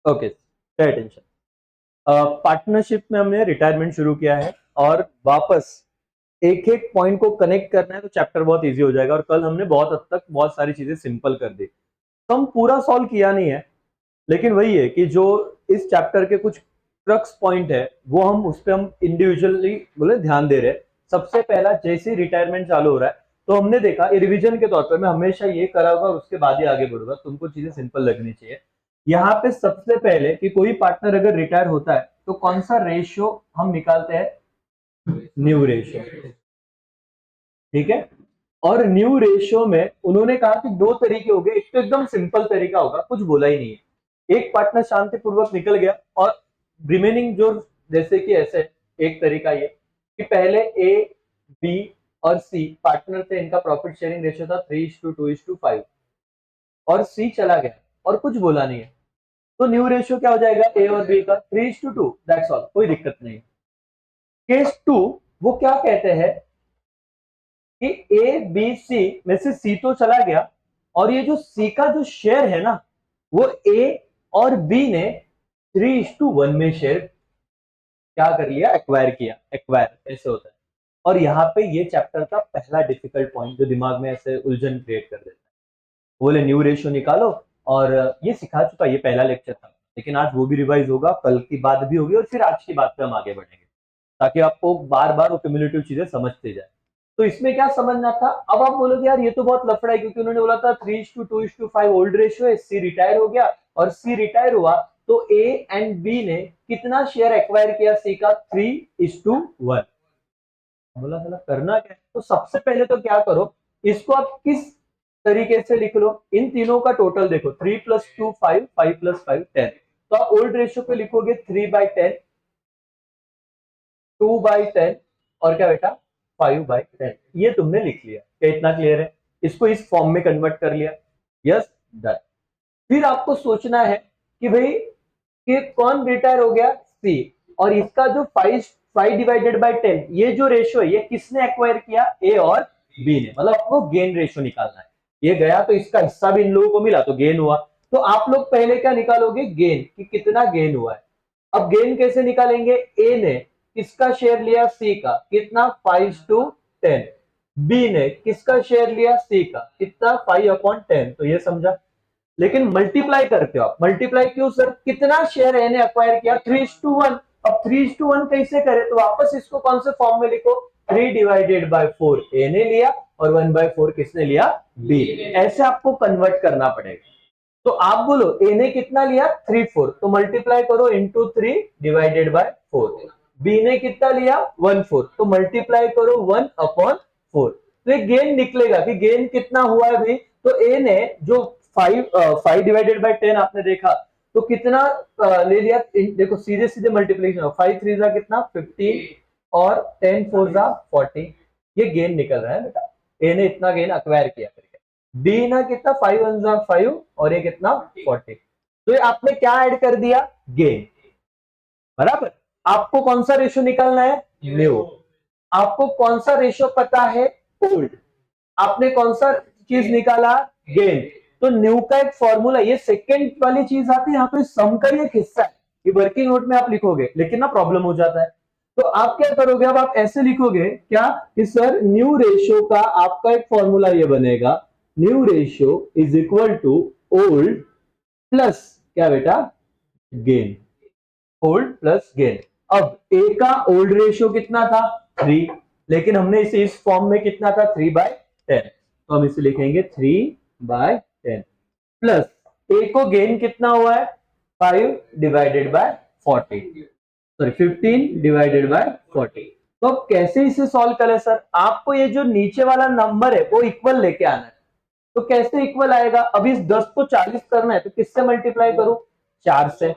Okay, pay attention. Partnership में हमने retirement शुरू किया है और वापस एक एक पॉइंट को कनेक्ट करना है तो चैप्टर बहुत इजी हो जाएगा। और कल हमने बहुत हद तक बहुत सारी चीजें सिंपल कर दी, तो हम पूरा सॉल्व किया नहीं है, लेकिन वही है कि जो इस चैप्टर के कुछ क्रक्स पॉइंट है वो हम उस पर हम इंडिविजुअली बोले ध्यान दे रहे हैं। सबसे पहला, जैसे ही रिटायरमेंट चालू हो रहा है तो हमने देखा रिवीजन के तौर पर, मैं हमेशा ये करा होगा और उसके बाद ही आगे बढ़ूंगा, तुमको चीजें सिंपल लगनी चाहिए। यहाँ पे सबसे पहले कि कोई पार्टनर अगर रिटायर होता है तो कौन सा रेशियो हम निकालते हैं? New ratio. ठीक है। और न्यू रेशियो में उन्होंने कहा कि दो तरीके हो गए, एक तो एकदम सिंपल तरीका होगा, कुछ बोला ही नहीं है, एक पार्टनर शांतिपूर्वक निकल गया, और रिमेनिंग जो, जैसे कि ऐसे एक तरीका ये कि पहले ए, बी और सी पार्टनर थे, इनका प्रॉफिट शेयरिंग रेशियो था 3:2:5 और सी चला गया और कुछ बोला नहीं है, तो न्यू रेशियो क्या हो जाएगा ए और बी का? 3:2, दैट्स ऑल, कोई दिक्कत नहीं। केस टू, वो क्या कहते हैं कि ए बी सी में से सी तो चला गया, और ये जो सी का जो शेयर है ना, वो ए और बी ने 3:1 में शेयर क्या कर लिया? एक्वायर किया। एक्वायर ऐसे होता है। और यहाँ पे ये चैप्टर का पहला डिफिकल्ट पॉइंट जो दिमाग में ऐसे उलझन क्रिएट कर देता है, बोले न्यू रेशियो निकालो। और ये सिखा चुका, ये पहला लेक्चर था, लेकिन आज वो भी रिवाइज होगा, कल की बात भी होगी, और फिर आज की बात पे हम आगे बढ़ेंगे, ताकि आपको बार बार वो क्यूमुलेटिव चीजें समझते जाए। तो इसमें क्या समझना था? अब आप बोलोगे यार ये तो बहुत लफड़ा है, क्योंकि उन्होंने बोला था 3:2:5 ओल्ड रेशियो है, सी रिटायर हो गया, और सी रिटायर हुआ तो ए एंड बी ने कितना शेयर एक्वायर किया सी का? 3:1। बोला चला करना क्या है? तो सबसे पहले तो क्या करो, इसको आप किस तरीके से लिख लो, इन तीनों का टोटल देखो, 3+2 5, 5+5 10, तो आप ओल्ड रेशियो पे लिखोगे 3/10, 2/10, और क्या बेटा? 5/10। ये तुमने लिख लिया, क्या इतना क्लियर है? इसको इस फॉर्म में कन्वर्ट कर लिया। Yes, done. फिर आपको सोचना है कि भाई कि कौन रिटायर हो गया? सी। और इसका जो 5/10 ये जो रेशियो है, ये किसने एक्वायर किया? ए और बी ने। मतलब आपको गेन रेशियो निकालना है। ये गया तो इसका हिस्सा भी इन लोगों को मिला तो गेन हुआ। तो आप लोग पहले क्या निकालोगे? गेन, कि कितना गेन हुआ है। अब गेन कैसे निकालेंगे? ए ने किसका शेयर लिया? सी का, कितना? 5:10। बी ने किसका शेयर लिया? सी का, कितना? 5/10। तो ये समझा। लेकिन मल्टीप्लाई करते हो आप, मल्टीप्लाई क्यों सर? कितना शेयर ए ने एक्वायर किया? 3:1। अब 3:1 कैसे करें? तो वापस इसको कौन से फॉर्म में लिखो? 3/4 ए ने लिया और 1/4 किसने लिया? बी। ऐसे आपको कन्वर्ट करना पड़ेगा। तो आप बोलो ए ने कितना लिया? 3/4, तो मल्टीप्लाई करो इंटू 3/4। बी ने कितना लिया? 1/4, तो मल्टीप्लाई करो 1/4। तो ये गेन निकलेगा कि गेन कितना हुआ है भाई। तो ए ने जो 5/10 आपने देखा, तो कितना ले लिया? देखो सीधे सीधे मल्टीप्लीकेशन, 5 3 जा कितना? 15, और 10 4 जा 40। ये गेन निकल रहा है बेटा, ए ने इतना गेन अक्वायर किया करके। बी ना कितना? 5 1 जा 5, और ये कितना? 40। तो ये आपने क्या ऐड कर दिया? गेन। बराबर। आपको कौन सा रेशियो निकालना है? न्यू। आपको कौन सा रेशियो पता है? ओल्ड। आपने कौन सा चीज निकाला? गेन। तो न्यू का एक फॉर्मूला, ये सेकंड वाली चीज आती है, यहाँ पे सम का एक हिस्सा है, ये वर्किंग नोट में आप लिखोगे, लेकिन ना प्रॉब्लम हो जाता है। तो आप क्या करोगे? अब आप ऐसे लिखोगे क्या कि सर न्यू रेशियो का आपका एक फॉर्मूला ये बनेगा, new ratio is equal to old plus क्या बेटा? गेन। Old plus gain. अब ए का ओल्ड रेशियो कितना था? 3, लेकिन हमने इसे इस फॉर्म में कितना था? 3/10, तो हम इसे लिखेंगे 3/10 प्लस ए को गेन कितना हुआ है? 5/40, सॉरी 15/40। तो अब कैसे इसे सॉल्व करें सर? आपको ये जो नीचे वाला नंबर है वो इक्वल लेके आना है। तो कैसे इक्वल आएगा? अब इस 10 को 40 करना है तो किससे मल्टीप्लाई करो? 4 से।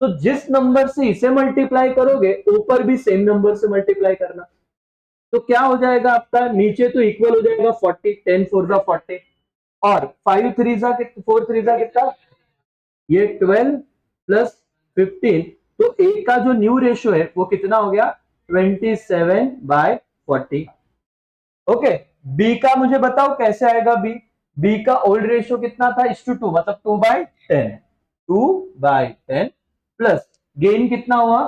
तो जिस नंबर से इसे मल्टीप्लाई करोगे ऊपर भी सेम नंबर से मल्टीप्लाई करना। तो क्या हो जाएगा आपका? नीचे तो इक्वल हो जाएगा 40, 10 4 जा 40, और 5 3 जा 4 3 जा कितना? ये 12 प्लस 15। तो ए का जो न्यू रेशियो है वो कितना हो गया? 27/40। ओके। बी का मुझे बताओ कैसे आएगा? बी का ओल्ड रेशियो कितना था? 1:2, मतलब 2/10। 2/10 प्लस गेन कितना हुआ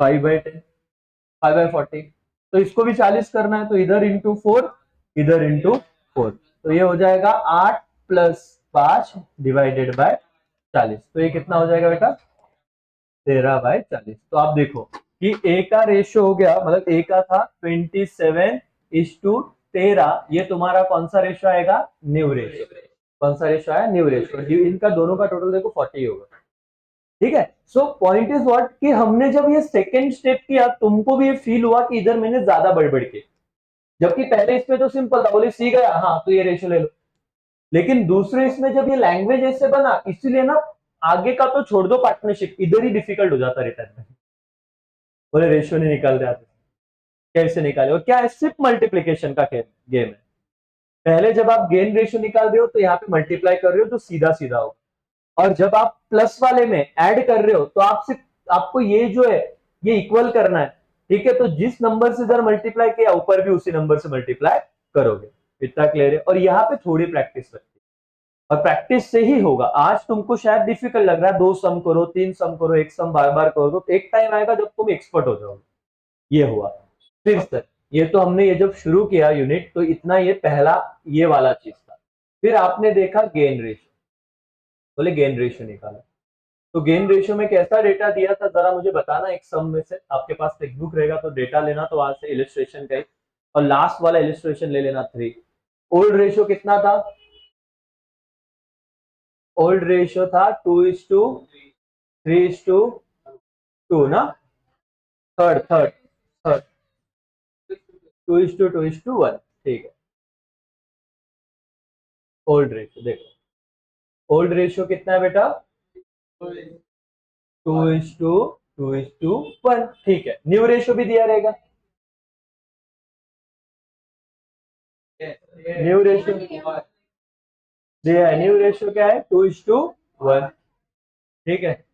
5/10, 5/40। तो इसको भी 40 करना है, तो इधर इंटू 4, इधर इंटू 4, तो ये हो जाएगा 8 प्लस 5 डिवाइडेड बाय 40। तो ये कितना हो जाएगा बेटा 13/40। तो आप देखो कि ए का रेशियो हो गया, मतलब ए का था 27:13, ये तुम्हारा कौन सा रेशियो आएगा न्यू रेशियो। कौन सा रेशियो आया न्यू रेशियो। इनका दोनों का टोटल देखो 40 होगा। ठीक है। सो पॉइंट इज व्हाट कि हमने जब ये सेकंड स्टेप किया तुमको भी ये फील हुआ कि इधर मैंने ज्यादा बढ़ के, जबकि पहले इसमें तो सिंपल था, बोले सी गया हाँ तो ये रेशियो ले लो। लेकिन दूसरे इसमें जब ये लैंग्वेज ऐसे बना, इसीलिए ना आगे का तो छोड़ दो, पार्टनरशिप इधर ही डिफिकल्ट हो जाता रिटर्न में। बोले रेशियो नहीं निकाल रहे, कैसे निकाले। और क्या है सिर्फ मल्टीप्लीकेशन का गेम है। पहले जब आप गेन रेशियो निकाल रहे हो तो यहाँ पे मल्टीप्लाई कर रहे हो जो सीधा सीधा हो, और जब आप प्लस वाले में ऐड कर रहे हो तो आपको ये जो है ये इक्वल करना है। ठीक है, तो जिस नंबर से इधर मल्टीप्लाई किया ऊपर भी उसी नंबर से मल्टीप्लाई करोगे। इतना क्लियर है। और यहाँ पे थोड़ी प्रैक्टिस लगती है, और प्रैक्टिस से ही होगा। आज तुमको शायद डिफिकल्ट लग रहा है, 2 सम करो, 3 सम करो, एक सम बार बार करो, तो एक टाइम आएगा जब तुम एक्सपर्ट हो जाओगे। ये हुआ। फिर सर ये तो हमने ये जब शुरू किया यूनिट तो इतना ये पहला ये वाला चीज था। फिर आपने देखा गेन रेशियो, बोले गेन रेशियो निकाला। तो गेन रेशियो में कैसा डेटा दिया था जरा मुझे बताना। एक सम में से आपके पास टेक्स्ट बुक रहेगा तो डेटा लेना, तो वहां से इलिस्ट्रेशन का, और लास्ट वाला इलिस्ट्रेशन ले लेना 3। ओल्ड रेशियो कितना था, ओल्ड रेशियो था 2:3:2 ना, थर्ड थर्ड थर्ड 2:2:1। ठीक है, ओल्ड रेशियो देखो, ओल्ड रेशियो कितना है बेटा 2:2:1। ठीक है, न्यू रेशियो भी दिया रहेगा। न्यू रेशियो दिया है, न्यू रेशियो क्या है 2:1। ठीक है,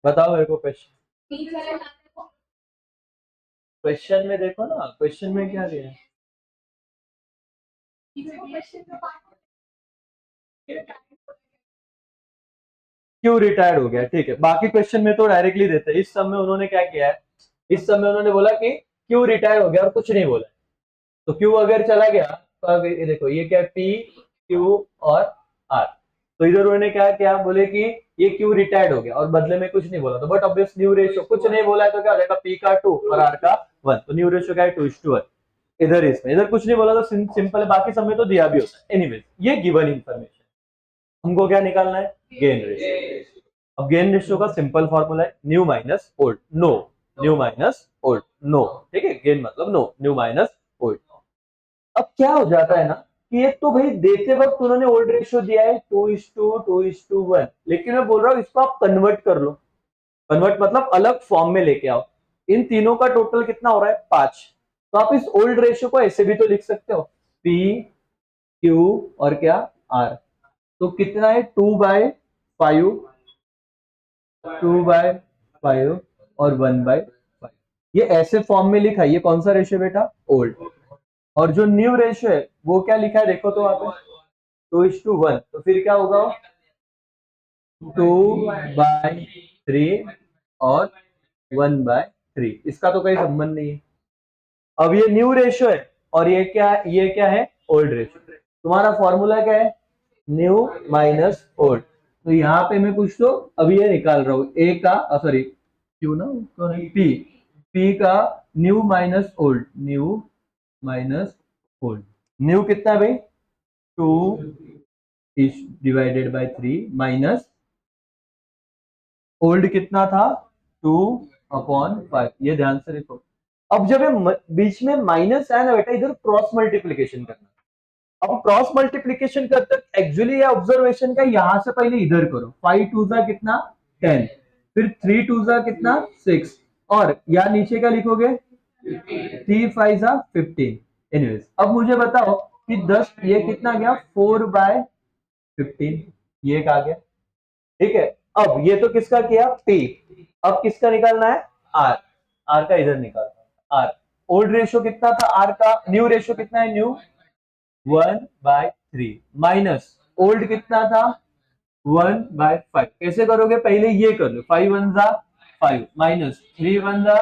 बताओ मेरे को क्वेश्चन। क्वेश्चन में देखो ना, क्वेश्चन में क्या दिया है। क्यों रिटायर्ड हो गया, ठीक है। बाकी क्वेश्चन में तो डायरेक्टली देते हैं, इस सब में उन्होंने क्या किया है, इस सब में उन्होंने बोला कि क्यों रिटायर हो गया और कुछ नहीं बोला। तो क्यू अगर चला गया तो अगर ये देखो ये क्या है पी क्यू और आर, तो इधर उन्होंने क्या किया, बोले कि ये क्यू रिटायर्ड हो गया और बदले में कुछ नहीं बोला। तो बट ऑब्वियस न्यू रेशियो कुछ नहीं बोला है तो क्या हो जाएगा पी का 2 और आर का 1, तो न्यू रेशियो क्या है 2:1। इधर इसमें इधर कुछ नहीं बोला तो सिंपल है, बाकी समय तो दिया भी होता है। एनीवेज ये गिवन इंफॉर्मेशन, हमको क्या निकालना है गेन रेशियो। अब गेन रेशियो का सिंपल फॉर्मूला है new minus old no, new minus old no. ठीक है, गेन मतलब नो, न्यू माइनस ओल्ड। अब क्या हो जाता है ना कि एक तो भाई देते वक्त उन्होंने ओल्ड रेशियो दिया है 2:1, लेकिन मैं बोल रहा हूं इसको आप कन्वर्ट कर लो। कन्वर्ट मतलब अलग फॉर्म में लेके आओ। इन तीनों का टोटल कितना हो रहा है 5। तो आप इस ओल्ड रेशियो को ऐसे भी तो लिख सकते हो पी क्यू और क्या आर। तो कितना है 2/5, 2/5 और 1/5। ये ऐसे फॉर्म में लिखा है। ये कौन सा रेशियो बेटा ओल्ड। और जो न्यू रेशियो है वो क्या लिखा है देखो तो वहां पे 2:1। तो फिर क्या होगा 2/3 और 1/3, इसका तो कोई संबंध नहीं है। अब ये न्यू रेशियो है और ये क्या है ओल्ड रेशियो। तुम्हारा फॉर्मूला क्या है न्यू माइनस ओल्ड। तो यहाँ पे मैं कुछ तो अभी ये निकाल रहा हूँ ए का सॉरी क्यू ना पी, पी का new minus old, new minus old. New कितना है भाई 2 is divided by 3 minus old कितना था 2/5। ये ध्यान से देखो। अब जब ये बीच में माइनस है ना बेटा, इधर क्रॉस मल्टीप्लीकेशन करना। अब क्रॉस मल्टीप्लीकेशन करते एक्चुअली ये ऑब्जर्वेशन का यहां से पहले इधर करो। 5 2 कितना 10, फिर 3 2 कितना 6, और या नीचे क्या लिखोगे 3 5 15। एनीवेज अब मुझे बताओ कि 10 ये कितना गया 4/15, ये आ गया। ठीक है, अब ये तो किसका किया पी, अब किसका निकालना है आर। आर का इधर निकालना आर। ओल्ड रेशियो कितना था आर का, न्यू रेशियो कितना है न्यू 1/3 माइनस ओल्ड कितना था 1/5। कैसे करोगे, पहले ये कर लो, 5 1 जा 5 माइनस 3 1 जा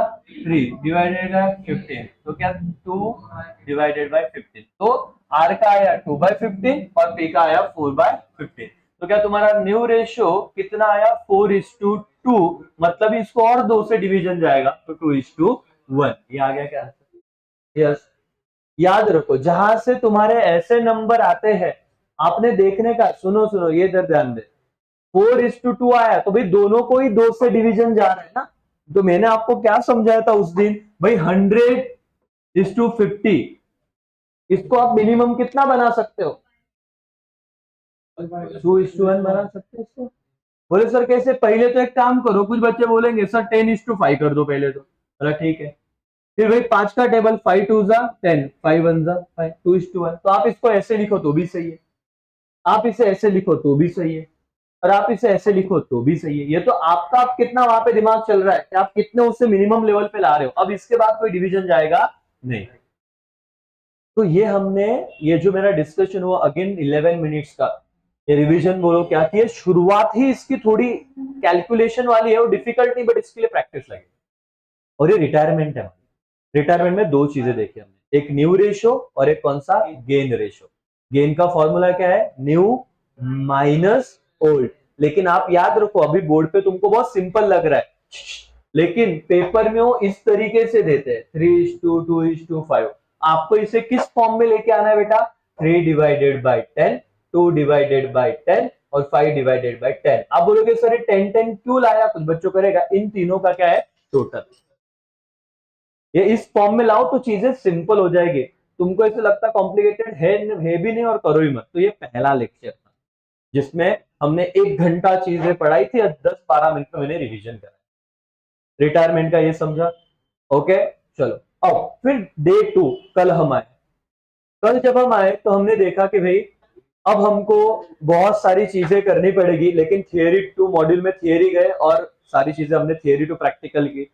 3 डिवाइडेड बाय 15, तो क्या 2 डिवाइडेड बाय 15, तो आर का आया 2/15 और पी का आया 4/15। तो क्या तुम्हारा न्यू रेशियो कितना आया 4:2, मतलब इसको और 2 से डिवीजन जाएगा तो 2:1। ये आ गया क्या आंसर? यस। याद रखो जहां से तुम्हारे ऐसे नंबर आते हैं, आपने देखने का, सुनो सुनो ये इधर ध्यान दे, 4:2 आया तो भाई दोनों को ही 2 से डिवीजन जा रहा है ना। तो मैंने आपको क्या समझाया था उस दिन, भाई 100:50, इसको आप मिनिमम कितना बना सकते हो, 2:1 बना सकते हो इसको। बोले सर कैसे, पहले तो एक काम करो, कुछ बच्चे बोलेंगे सर 10:5 कर दो पहले तो, बोला ठीक है। फिर भाई 5 का टेबल, 5 2 जा 10, 5 1 जा 5, 2:1, तो आप इसको ऐसे लिखो तो भी सही है, आप इसे ऐसे लिखो तो भी सही है, और आप इसे ऐसे लिखो तो भी सही है। ये तो आपका, आप कितना वहां पे दिमाग चल रहा है कि आप कितने उससे मिनिमम लेवल पे ला रहे हो, अब इसके बाद कोई डिवीजन जाएगा नहीं। तो ये हमने, ये जो मेरा डिस्कशन हुआ अगेन 11 मिनट्स का, ये रिवीजन बोलो क्या की, शुरुआत ही इसकी थोड़ी कैलकुलेशन वाली है, वो डिफिकल्ट नहीं, बट इसके लिए प्रैक्टिस लगेगी। और ये रिटायरमेंट है, रिटायरमेंट में दो चीजें देखी हमने, एक न्यू रेशो और एक कौन सा, गेन रेशो। गेन का फॉर्मूला क्या है, न्यू माइनस ओल्ड। लेकिन आप याद रखो, अभी बोर्ड पे तुमको बहुत सिंपल लग रहा है, लेकिन पेपर में वो इस तरीके से देते हैं 3:2:5। आपको इसे किस फॉर्म में लेके आना है बेटा, 3/10, 2/10 और 5/10। आप बोलोगे सर ये 10 क्यों लाया, कुछ बच्चों करेगा, इन तीनों का क्या है टोटल, ये इस फॉर्म में लाओ तो चीजें सिंपल हो जाएगी। तुमको ऐसे लगता कॉम्प्लिकेटेड है भी नहीं और करो ही मत। तो ये पहला लेक्चर था जिसमें हमने 1 घंटा चीजें पढ़ाई थी और 10-12 मिनट में मैंने रिवीजन करा, रिटायरमेंट का ये समझा। ओके चलो, अब फिर डे 2, कल हम आए। कल जब हम आए तो हमने देखा कि भाई अब हमको बहुत सारी चीजें करनी पड़ेगी, लेकिन थियरी टू मॉड्यूल में थियरी गए और सारी चीजें हमने थियरी टू प्रैक्टिकल की।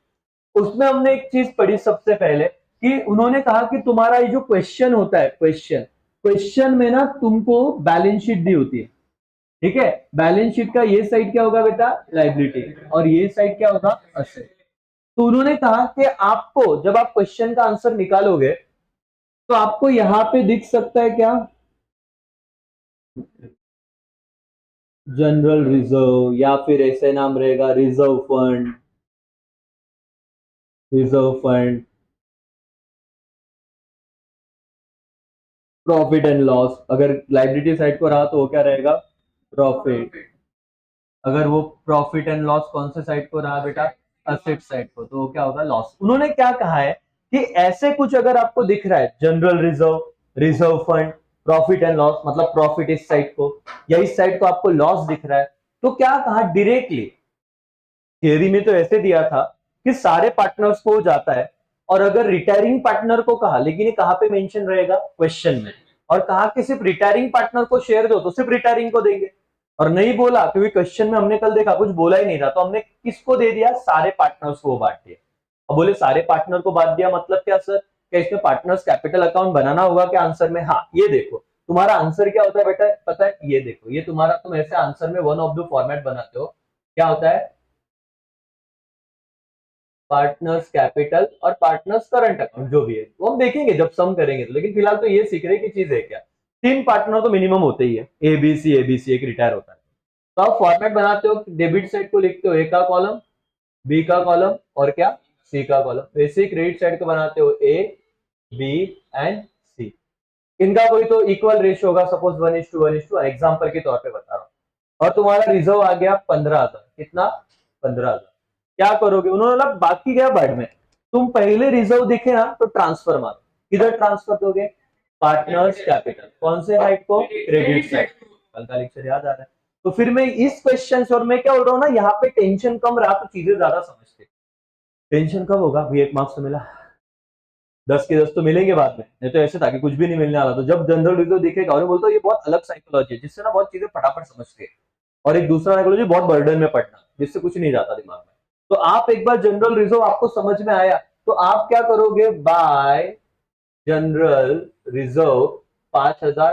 उसमें हमने एक चीज पढ़ी सबसे पहले, कि उन्होंने कहा कि तुम्हारा ये जो क्वेश्चन होता है, क्वेश्चन क्वेश्चन में ना तुमको बैलेंस शीट दी होती है, ठीक है। बैलेंस शीट का ये साइड क्या होगा बेटा, लाइबिलिटी, और ये साइड क्या होगा, असेट। तो उन्होंने कहा कि आपको जब आप क्वेश्चन का आंसर निकालोगे तो आपको यहां पे दिख सकता है क्या, जनरल रिजर्व, या फिर ऐसे नाम रहेगा reserve fund, reserve fund, profit and loss. अगर लाइबिलिटी साइड को रहा तो वो क्या रहेगा, प्रॉफिट। अगर वो प्रॉफिट एंड लॉस कौन से साइड को रहा बेटा, असेट साइड को, तो वो क्या होगा, लॉस। उन्होंने क्या कहा है कि ऐसे कुछ अगर आपको दिख रहा है, general reserve, reserve fund, profit and loss, मतलब प्रॉफिट इस साइड को या इस साइड को आपको लॉस दिख रहा है, तो क्या कहा डायरेक्टली, थियरी में तो ऐसे दिया था कि सारे पार्टनर्स को जाता है, और अगर रिटायरिंग पार्टनर को कहा, लेकिन ये कहां पे मेंशन रहेगा, क्वेश्चन में, और कहा कि सिर्फ रिटायरिंग पार्टनर को शेयर दो तो सिर्फ रिटायरिंग को देंगे, और नहीं बोला क्योंकि क्वेश्चन में हमने कल देखा कुछ बोला ही नहीं था, तो हमने किसको दे दिया, सारे पार्टनर्स को बांट दिया। अब बोले सारे पार्टनर को बांट दिया मतलब क्या सर, क्या इसमें पार्टनर्स कैपिटल अकाउंट बनाना होगा क्या आंसर में, हाँ ये देखो तुम्हारा आंसर क्या होता है बेटा, पता है, ये देखो, ये तुम्हारा, तुम ऐसे आंसर में वन ऑफ द फॉर्मेट बनाते हो, क्या होता है, पार्टनर्स कैपिटल और पार्टनर्स करंट अकाउंट, जो भी है वो हम देखेंगे जब सम करेंगे तो, लेकिन फिलहाल तो ये सीख रहे की चीज है क्या, 3 पार्टनर तो मिनिमम होते ही है, एबीसी एक रिटायर होता है। तो आप फॉर्मेट बनाते हो, डेबिट साइड को लिखते हो ए का कॉलम, बी का कॉलम और क्या, सी का कॉलम। वैसे क्रेडिट साइड को बनाते हो ए, बी एंड सी। इनका कोई तो इक्वल रेशियो होगा, सपोज 1:1, एग्जाम्पल के तौर पे बता रहा हूँ। और तुम्हारा रिजर्व आ गया 15,000, कितना, 15,000। क्या करोगे, उन्होंने बोला बाकी गया बाद में, तुम पहले रिजर्व दिखे ना तो ट्रांसफर मारो, किधर ट्रांसफर दोगे, पार्टनर्स कैपिटल, कौन से साइड को, क्रेडिट साइड। कल का लेक्चर याद आ रहा है। तो फिर मैं इस क्वेश्चन से, और मैं क्या बोल रहा हूँ ना, यहाँ पे टेंशन कम रहा तो चीजें ज्यादा समझते। टेंशन कब होगा भाई, 1 मार्क्स तो मिला, 10 के 10 तो मिलेंगे बाद में, नहीं तो ऐसे था कि कुछ भी नहीं मिलने वाला। तो जब जनरल रिजर्व दिखेगा, और बोलता हूँ ये बहुत अलग साइकोलॉजी है जिससे ना बहुत चीजें फटाफट समझते हैं, और एक दूसरा साइकोलॉजी बहुत बर्डन में पढ़ना जिससे कुछ नहीं जाता दिमाग में। तो आप एक बार जनरल रिजर्व आपको समझ में आया तो आप क्या करोगे, बाय जनरल रिजर्व 5,000,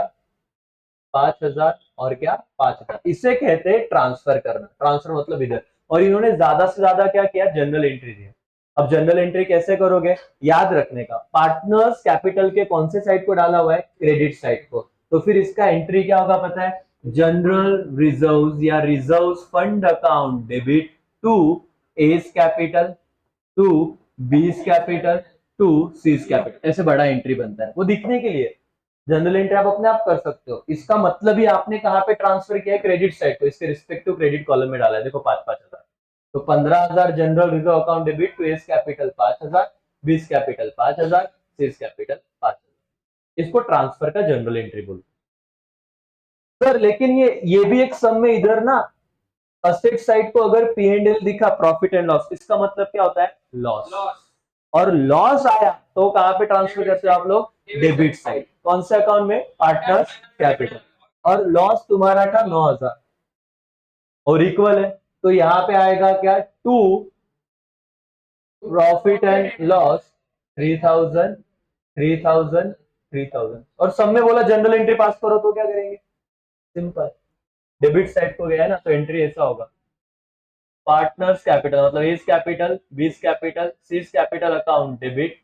5,000 और क्या 5,000, इसे कहते हैं ट्रांसफर करना। ट्रांसफर मतलब इधर, और इन्होंने ज्यादा से ज्यादा क्या किया, जनरल एंट्री दिया। अब जनरल एंट्री कैसे करोगे, याद रखने का, पार्टनर्स कैपिटल के कौन से साइड को डाला हुआ है, क्रेडिट साइड को, तो फिर इसका एंट्री क्या होगा पता है, जनरल रिजर्व या reserve fund account debit to A's capital, to B's capital, to C's capital, ऐसे बड़ा एंट्री बनता है, वो दिखने के लिए। जनरल एंट्री आप अपने आप कर सकते हो, इसका मतलब ही आपने कहां पे ट्रांसफर किया है, क्रेडिट साइड को, इसके रिस्पेक्टिव क्रेडिट कॉलम में डाला है, देखो 5,000। तो 15,000 general reserve account debit to A's capital 5,000, B's capital 5,000, seize capital 5,000, इसको ट्रांसफर का जनरल एंट्री बोलते हैं सर। लेकिन ये भी एक सम में इधर ना, असेट साइड को अगर पी एंड एल दिखा, प्रॉफिट एंड लॉस, इसका मतलब क्या होता है, लॉस। और लॉस आया तो कहां पे ट्रांसफर करते हो आप लोग, डेबिट साइड, कौन से अकाउंट में, पार्टनर्स कैपिटल। और लॉस तुम्हारा था 9,000 और इक्वल है, तो यहां पे आएगा क्या, टू प्रॉफिट एंड लॉस 3,000, 3,000, 3,000, और सब में बोला जनरल एंट्री पास करो, तो क्या करेंगे, सिंपल, डेबिट साइड को गया है ना, तो एंट्री ऐसा होगा, पार्टनर्स कैपिटल मतलब A's capital, B's capital, C's capital account debit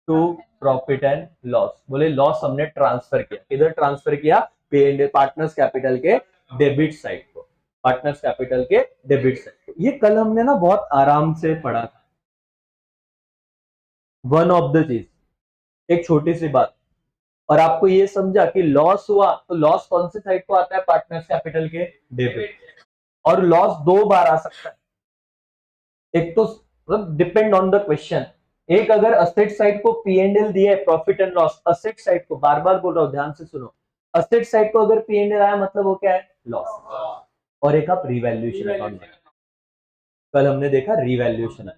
to profit and loss. बोले लॉस हमने ट्रांसफर किया, किधर ट्रांसफर किया, पे एंड पार्टनर्स कैपिटल के डेबिट साइड को, पार्टनर्स कैपिटल के डेबिट साइड को। ये कल हमने ना बहुत आराम से पढ़ा था, वन ऑफ द चीज, एक छोटी सी बात, और आपको ये समझा कि लॉस हुआ तो लॉस कौन से साइड को आता है, पार्टनर्स कैपिटल के डेबिट। और लॉस दो बार आ सकता है, एक तो मतलब डिपेंड ऑन द क्वेश्चन, एक अगर असेट साइड को पी एंड एल दिया है, profit and loss, asset side को, बार बार बोल रहा हूं ध्यान से सुनो, असेट साइड को अगर पी एंड एल आया मतलब वो क्या है, लॉस। और एक आप रिवैल्यूएशन अकाउंट, कल हमने देखा रिवैल्यूएशन,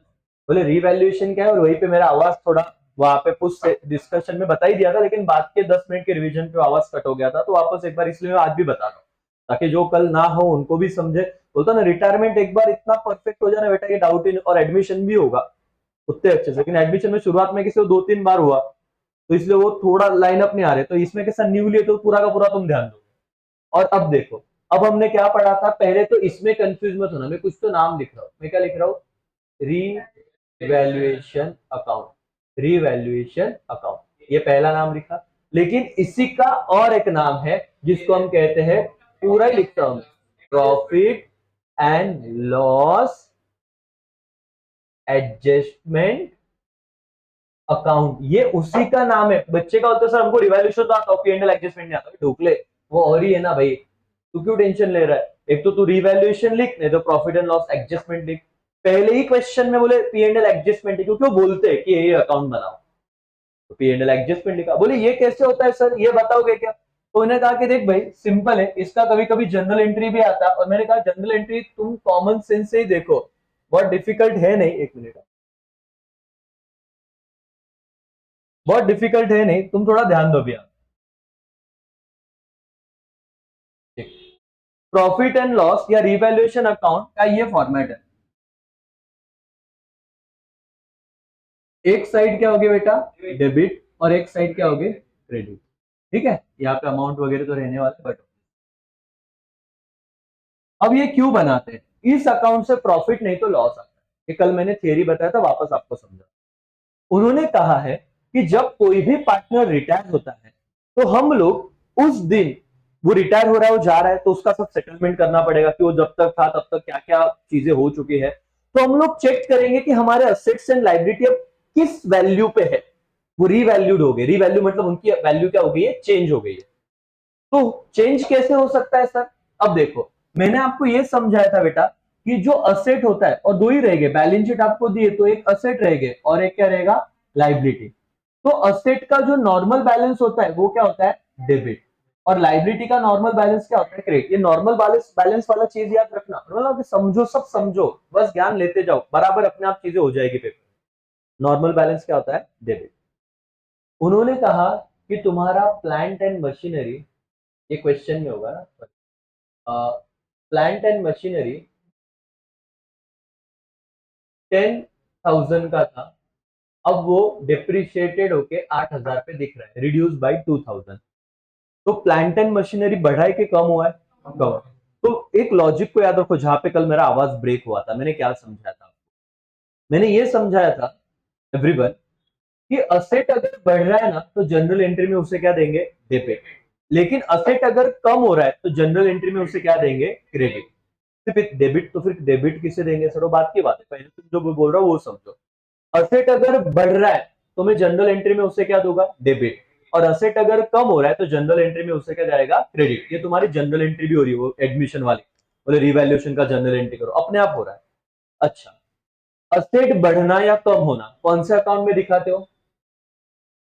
बोले रिवैल्यूएशन क्या है, और वहीं पे मेरा आवाज थोड़ा वहां पे कुछ डिस्कशन में बता ही दिया था, लेकिन बाद के 10 मिनट के रिवीजन पे आवाज कट हो गया था, तो वापस एक बार इसलिए मैं आज भी बता रहा हूँ, ताकि जो कल ना हो उनको भी समझे। बोलता ना रिटायरमेंट एक बार इतना परफेक्ट हो जाना बेटा, ये डाउट इन, और एडमिशन भी होगा उतने अच्छे से, लेकिन एडमिशन में शुरुआत में किसी को 2-3 बार हुआ, तो इसलिए वो थोड़ा लाइन अप नहीं आ रहे, तो इसमें कैसा न्यू लिए तो पूरा का पूरा तुम ध्यान दो। और अब देखो, अब हमने क्या पढ़ा था, पहले तो इसमें कंफ्यूज मत होना, मैं कुछ तो नाम लिख रहा हूँ, मैं क्या लिख रहा हूँ, रीवैल्यूएशन अकाउंट, रीवैल्यूएशन अकाउंट, ये पहला नाम लिखा। लेकिन इसी का और एक नाम है जिसको हम कहते हैं, पूरा ही लिखता हूं, profit and loss adjustment account, ये उसी का नाम है। बच्चे का होता है सर हमको रिवैल्यूएशन तो आता है, पी एंड एल एडजस्टमेंट नहीं आता, ढोकले वो और ही है ना भाई, तू क्यों टेंशन ले रहा है, एक तो तू रिवैल्यूएशन लिख, नहीं तो प्रॉफिट एंड लॉस एडजस्टमेंट लिख। पहले ही क्वेश्चन में बोले पी एंड एल एडजस्टमेंट, क्योंकि वो बोलते हैं कि ये अकाउंट बनाओ, तो पी एंड एल एडजस्टमेंट लिखा। बोले ये कैसे होता है सर, ये बताओगे क्या, तो उन्हें कहा कि देख भाई सिंपल है, इसका कभी कभी जनरल एंट्री भी आता है, और मैंने कहा जनरल एंट्री तुम कॉमन सेंस से ही देखो, बहुत डिफिकल्ट है नहीं, एक मिनट, बहुत डिफिकल्ट है नहीं, तुम थोड़ा ध्यान दो भैया। प्रॉफिट एंड लॉस या रिवैल्यूएशन अकाउंट का ये फॉर्मेट है, एक साइड क्या होगी बेटा, डेबिट, और एक साइड क्या होगी, क्रेडिट। ठीक है, यहाँ पे अमाउंट वगैरह तो रहने वाले, बट अब ये क्यों बनाते हैं, इस अकाउंट से प्रॉफिट नहीं तो लॉस आता है, ये कल मैंने थियरी बताया था, वापस आपको समझा। उन्होंने कहा है कि जब कोई भी पार्टनर रिटायर होता है, तो हम लोग उस दिन, वो रिटायर हो रहा है, वो जा रहा है, तो उसका सब सेटलमेंट करना पड़ेगा कि वो जब तक था तब तक क्या क्या चीजें हो चुकी है, तो हम लोग चेक करेंगे कि हमारे असेट्स एंड लाइबिलिटी अब किस वैल्यू पे है, वो रीवैल्यूड हो गए, रीवैल्यू मतलब उनकी वैल्यू क्या हो गई है, चेंज हो गई है। तो चेंज कैसे हो सकता है सर, अब देखो, मैंने आपको ये समझाया था बेटा कि जो असेट होता है, और दो ही रहेंगे, बैलेंस शीट आपको दिए तो एक असेट रहेगा और एक क्या रहेगा, लाइबिलिटी। तो असेट का जो नॉर्मल बैलेंस होता है वो क्या होता है, डेबिट, और लाइबिलिटी का नॉर्मल बैलेंस क्या होता है, क्रेडिट। ये नॉर्मल बैलेंस बैलेंस वाला चीज याद रखना, मतलब समझो, सब समझो, बस ज्ञान लेते जाओ, बराबर अपने आप चीजें हो जाएगी पेपर। नॉर्मल बैलेंस क्या होता है, डेबिट। उन्होंने कहा कि तुम्हारा प्लांट एंड मशीनरी, ये क्वेश्चन में होगा ना, प्लांट एंड मशीनरी 10,000 का था, अब वो डिप्रिशिएटेड होके 8,000 पे दिख रहा है, रिड्यूस बाय 2,000। तो प्लांट एंड मशीनरी बढ़ा है कि कम हुआ है? कम। तो एक लॉजिक को याद रखो, जहां पे कल मेरा आवाज ब्रेक हुआ था, मैंने क्या समझाया था? मैंने ये समझाया था एवरीवन कि असेट अगर बढ़ रहा है ना तो जनरल एंट्री में उसे क्या देंगे? डेबिट। लेकिन असेट अगर कम हो रहा है तो जनरल एंट्री में उसे क्या देंगे? क्रेडिट। सिर्फ डेबिट, तो फिर डेबिट किसे देंगे? सर वो बात की बात है, पहले तुम जो बोल रहा हो वो समझो। असेट अगर बढ़ रहा है तो मैं जनरल एंट्री में उसे क्या दूंगा? डेबिट। और असेट अगर कम हो रहा है तो जनरल एंट्री में उसे क्या जाएगा? क्रेडिट। ये तुम्हारी जनरल एंट्री भी हो रही है, वो एडमिशन वाली बोले रिवैल्यूएशन का जनरल एंट्री करो, अपने आप हो रहा है। अच्छा, असेट बढ़ना या कम होना कौन से अकाउंट में दिखाते हो?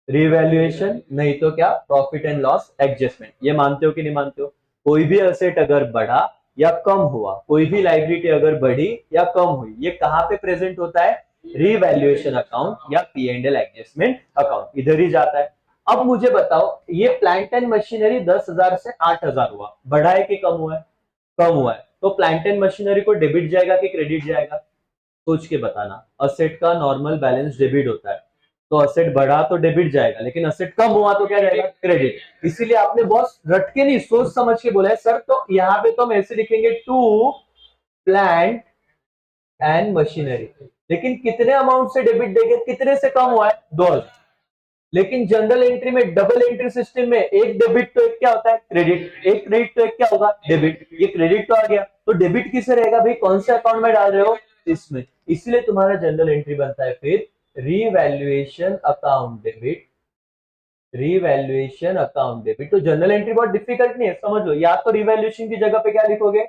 रिवैल्यूएशन, नहीं तो क्या? Profit and loss adjustment. ये मानते हो कि नहीं मानते हो? कोई भी असेट अगर बढ़ा या कम हुआ, कोई भी लाइबिलिटी अगर बढ़ी या कम हुई, ये कहां पे प्रेजेंट होता है? रिवैल्यूएशन अकाउंट या P and L adjustment account, इधर ही जाता है। अब मुझे बताओ, ये प्लांट एंड मशीनरी 10,000 से 8,000 हुआ, बढ़ा है कि कम हुआ है? कम हुआ है। तो प्लांट एंड मशीनरी को डेबिट जाएगा कि क्रेडिट जाएगा? सोच के बताना। असेट का नॉर्मल बैलेंस डेबिट होता है, तो असेट बढ़ा तो डेबिट जाएगा, लेकिन असेट कम हुआ तो क्या जाएगा? क्रेडिट। इसीलिए आपने बॉस रट के नहीं, सोच समझ के बोला है सर, तो यहाँ पे तो हम ऐसे लिखेंगे टू प्लांट एंड मशीनरी। लेकिन कितने अमाउंट से डेबिट देंगे? कितने से कम हुआ है? 2,000। लेकिन जनरल एंट्री में, डबल एंट्री सिस्टम में, एक डेबिट तो एक क्या होता है? क्रेडिट। एक क्रेडिट तो एक क्या होगा? डेबिट। ये क्रेडिट तो आ गया, तो डेबिट किसे रहेगा भाई? कौन से अकाउंट में डाल रहे हो? इसमें। इसलिए तुम्हारा जनरल एंट्री बनता है फिर revaluation account debit. Revaluation account debit. तो जनरल एंट्री बहुत डिफिकल्ट नहीं है, समझ लो। या तो रीवैल्यूएशन की जगह पे क्या लिखोगे?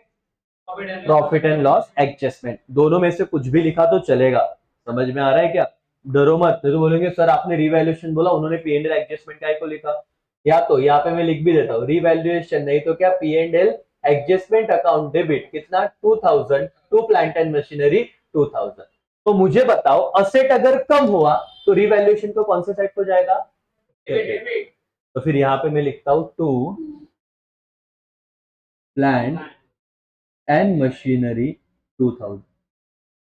Profit and loss adjustment. दोनों में से कुछ भी लिखा तो चलेगा। समझ में आ रहा है क्या? डरो मत, नहीं तो बोलेंगे सर आपने रिवैल्यूएशन बोला, उन्होंने पी एंड एल एडजस्टमेंट काय को लिखा? या तो यहाँ पे मैं लिख भी देता हूँ रिवैल्यूएशन, नहीं तो क्या? P and L adjustment account debit. कितना? 2,000 टू प्लांट एंड मशीनरी 2,000। तो मुझे बताओ, असेट अगर कम हुआ तो रिवैल्यूएशन को कौन से साइड को जाएगा? डेबिट। तो फिर यहाँ पे मैं लिखता हूँ टू प्लांट एंड मशीनरी 2,000।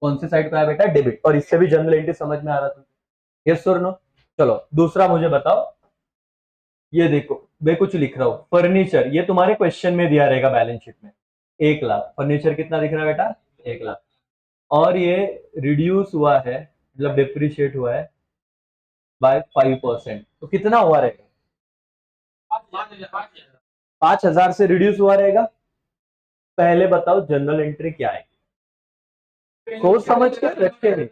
कौन से साइड पे आया बेटा? डेबिट। और इससे भी जनरल एंट्री समझ में आ रहा था? यस और नो? चलो दूसरा मुझे बताओ। ये देखो, मैं कुछ लिख रहा हूं, फर्नीचर। ये तुम्हारे क्वेश्चन में दिया रहेगा बैलेंस शीट में। 1,00,000 फर्नीचर कितना दिख रहा है बेटा? 1,00,000। और ये रिड्यूस हुआ है, मतलब डिप्रिशिएट हुआ है बाय 5%, तो कितना हुआ रहेगा? 5,000 से रिड्यूस हुआ रहेगा। पहले बताओ जनरल एंट्री क्या है? सोच समझ के रखे नहीं,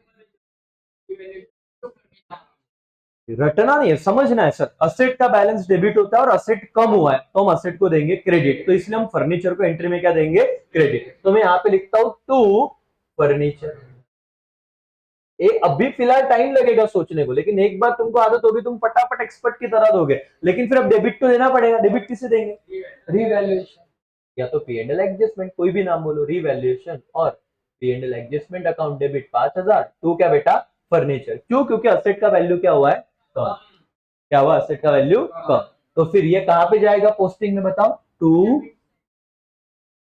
रटना नहीं है, समझना है सर। असेट का बैलेंस डेबिट होता है और असेट कम हुआ है तो हम असेट को देंगे क्रेडिट, तो इसलिए हम फर्नीचर को एंट्री में क्या देंगे? क्रेडिट। तो मैं यहाँ पे लिखता हूं टू फर्नीचर। अभी फिलहाल टाइम लगेगा सोचने को, लेकिन एक बार तुमको आदत होगी तुम फटाफट एक्सपर्ट की तरह दोगे। लेकिन फिर अब डेबिट तो देना पड़ेगा। डेबिट किसे देंगे? रिवैल्यूएशन, या तो पी एंड एल एडजस्टमेंट, कोई भी नाम बोलो, रिवैल्यूएशन और P and L adjustment account debit 5,000 to क्या बेटा? फर्नीचर। क्यों? क्योंकि असेट का वैल्यू क्या हुआ है? कम। क्या हुआ? असेट का वैल्यू कम। तो फिर ये कहां पे जाएगा पोस्टिंग में बताओ? To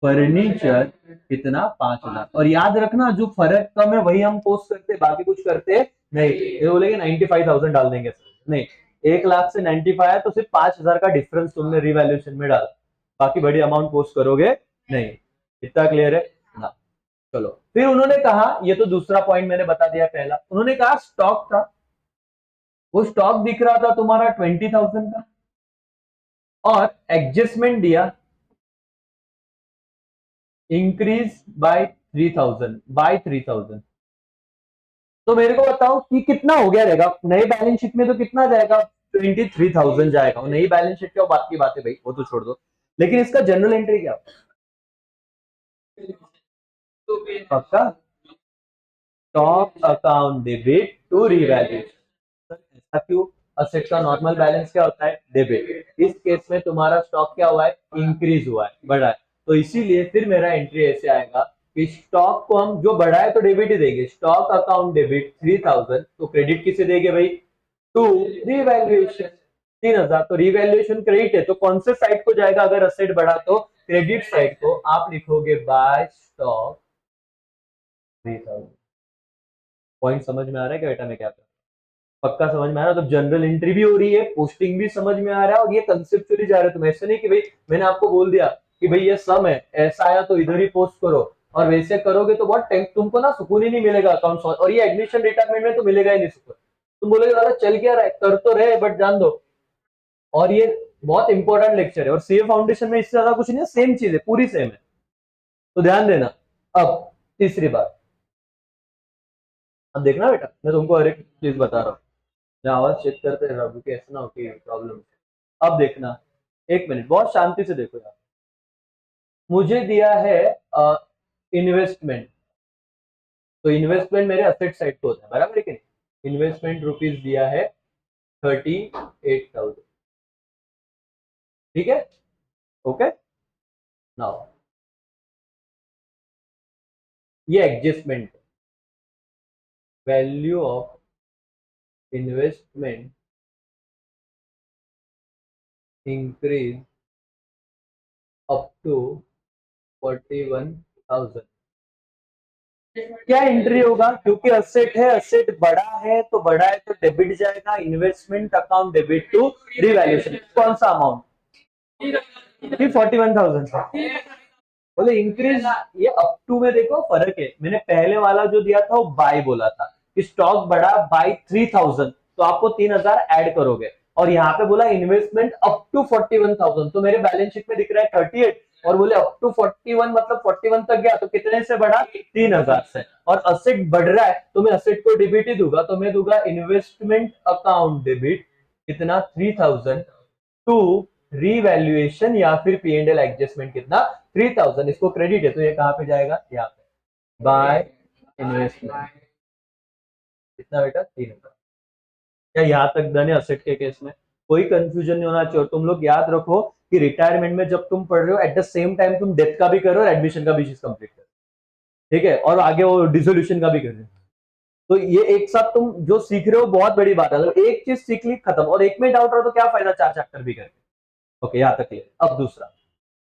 furniture. कितना? 5,000। और याद रखना, जो फर्क कम है वही हम पोस्ट करते, बाकी कुछ करते नहीं। ये बोलेंगे 95,000 डाल देंगे सर, नहीं। 1,00,000 से 95 है तो सिर्फ 5,000 का डिफरेंस तुमने रिवैल्यूएशन में डाला, बाकी बड़ी अमाउंट पोस्ट करोगे नहीं। इतना क्लियर है ना? चलो फिर उन्होंने कहा, ये तो दूसरा पॉइंट मैंने बता दिया। पहला उन्होंने कहा स्टॉक था, वो स्टॉक दिख रहा था तुम्हारा 20,000 का, और एडजस्टमेंट दिया इंक्रीज बाय 3,000, बाय 3,000। तो मेरे को बताओ कि कितना हो गया रहेगा नए बैलेंस शीट में? तो कितना जाएगा? 23,000 जाएगा। और नई बैलेंस शीट क्या बात की बात है भाई, वो तो छोड़ दो। लेकिन इसका जनरल एंट्री क्या? पक्का? Stock account debit to revaluation. ऐसा क्यों? असेट का नॉर्मल बैलेंस क्या होता है? डेबिट। इस केस में तुम्हारा स्टॉक क्या हुआ है? इंक्रीज हुआ है, बढ़ा है। तो इसीलिए फिर मेरा एंट्री ऐसे आएगा कि स्टॉक को हम जो बढ़ा है तो डेबिट ही देंगे। स्टॉक अकाउंट डेबिट 3,000, तो क्रेडिट किसे देंगे भाई? To revaluation 3,000। तो रिवैल्यूएशन क्रेडिट है, तो कौन से साइड को जाएगा अगर असेट बढ़ा? तो क्रेडिट साइड को। आप लिखोगे बाय स्टॉक 3,000। पॉइंट समझ में आ रहा है क्या बेटा मैं क्या कर पक्का समझ में आ रहा है? तो जनरल एंट्री भी हो रही है, पोस्टिंग भी समझ में आ रहा है, और ये कंसेप्चुअली जा रहे हो तुम। ऐसे नहीं कि भाई मैंने आपको बोल दिया कि भाई ये सम है, ऐसा आया तो इधर ही पोस्ट करो, और वैसे करोगे तो बहुत तुमको ना सुकून ही नहीं मिलेगा अकाउंट, और ये एडमिशन रिटायरमेंट में तो मिलेगा ही नहीं सुकून। तुम बोलोगे दादा चल क्या रहा है, कर तो रहे बट जान दो। और ये बहुत इंपॉर्टेंट लेक्चर है, और सीए फाउंडेशन में इससे ज्यादा कुछ नहीं है, सेम चीज है, पूरी सेम है, तो ध्यान देना। अब तीसरी बात, अब देखना बेटा, मैं तुमको हर एक चीज बता रहा हूँ, मैं आवाज चेक करते रह क्योंकि ऐसा ना हो कि प्रॉब्लम। अब देखना, एक मिनट बहुत शांति से देखो यार। मुझे दिया है इन्वेस्टमेंट, तो इन्वेस्टमेंट मेरे असेट साइड पे होता है, बराबर है कि नहीं? इन्वेस्टमेंट रुपीज दिया है 38,000, ठीक है, ओके। नाउ ये adjustment, value of investment increase up to 41,000। क्या एंट्री होगा? क्योंकि असेट है, असेट बड़ा है, तो बड़ा है तो डेबिट जाएगा, investment account debit to revaluation. कौन सा अमाउंट? 41,000। बोले इंक्रीज, ये अप टू में देखो फर्क है, मैंने पहले वाला जो दिया था वो बाय बोला था कि स्टॉक बढ़ा बाय 3,000, तो आपको 3,000 ऐड करोगे, और यहाँ पे बोला इन्वेस्टमेंट अप टू 41,000, तो मेरे बैलेंस शीट में दिख रहा है 38, और बोले अप टू 41 मतलब 41 तक गया, तो कितने से बढ़ा? 3,000 से। और असेट बढ़ रहा है तो मैं असेट को डेबिट ही दूंगा, तो मैं दूंगा इन्वेस्टमेंट अकाउंट डेबिट कितना? 3,000 टू रीवैल्यूएशन या फिर पी एंड एल एडजस्टमेंट कितना? 3,000। इसको क्रेडिट है तो ये कहां पे जाएगा? यहाँ पे बाय इन्वेस्टमेंट। कितना बेटा? 3,000। क्या यहाँ तक डन है असेट के केस में? कोई कंफ्यूजन नहीं होना चाहिए। और तुम लोग याद रखो कि रिटायरमेंट में जब तुम पढ़ रहे हो, एट द सेम टाइम तुम डेथ का भी करो और एडमिशन का भी चीज कंप्लीट करो, ठीक है, और आगे वो डिसोल्यूशन का भी कर रहे हो। तो ये एक साथ तुम जो सीख रहे हो बहुत बड़ी बात है। तो एक चीज सीख ली, खत्म, और एक में डाउट रहा तो क्या फायदा 4 चैप्टर भी करके। ओके, यहाँ तक क्लियर। अब दूसरा,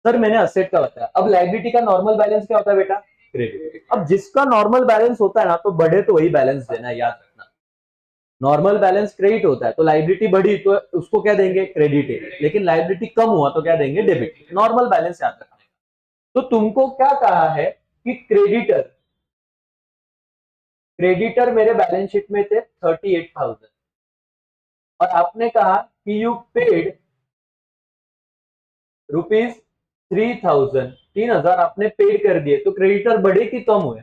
सर मैंने असेट का बताया, अब लाइबिलिटी का नॉर्मल बैलेंस क्या होता है बेटा? क्रेडिट। अब जिसका नॉर्मल बैलेंस होता है ना, तो बढ़े तो वही बैलेंस देना है, याद रखना। नॉर्मल बैलेंस क्रेडिट होता है, तो लाइबिलिटी बढ़ी तो उसको क्या देंगे? क्रेडिट है। लेकिन लाइबिलिटी कम हुआ तो क्या देंगे? डेबिट। नॉर्मल बैलेंस याद रखना। तो तुमको क्या कहा है कि क्रेडिटर, क्रेडिटर मेरे बैलेंस शीट में थे 38,000, और आपने कहा कि यू पेड रुपीज 3,000, 3,000 आपने पेड कर दिए, तो क्रेडिटर बढ़े कि कम हुए?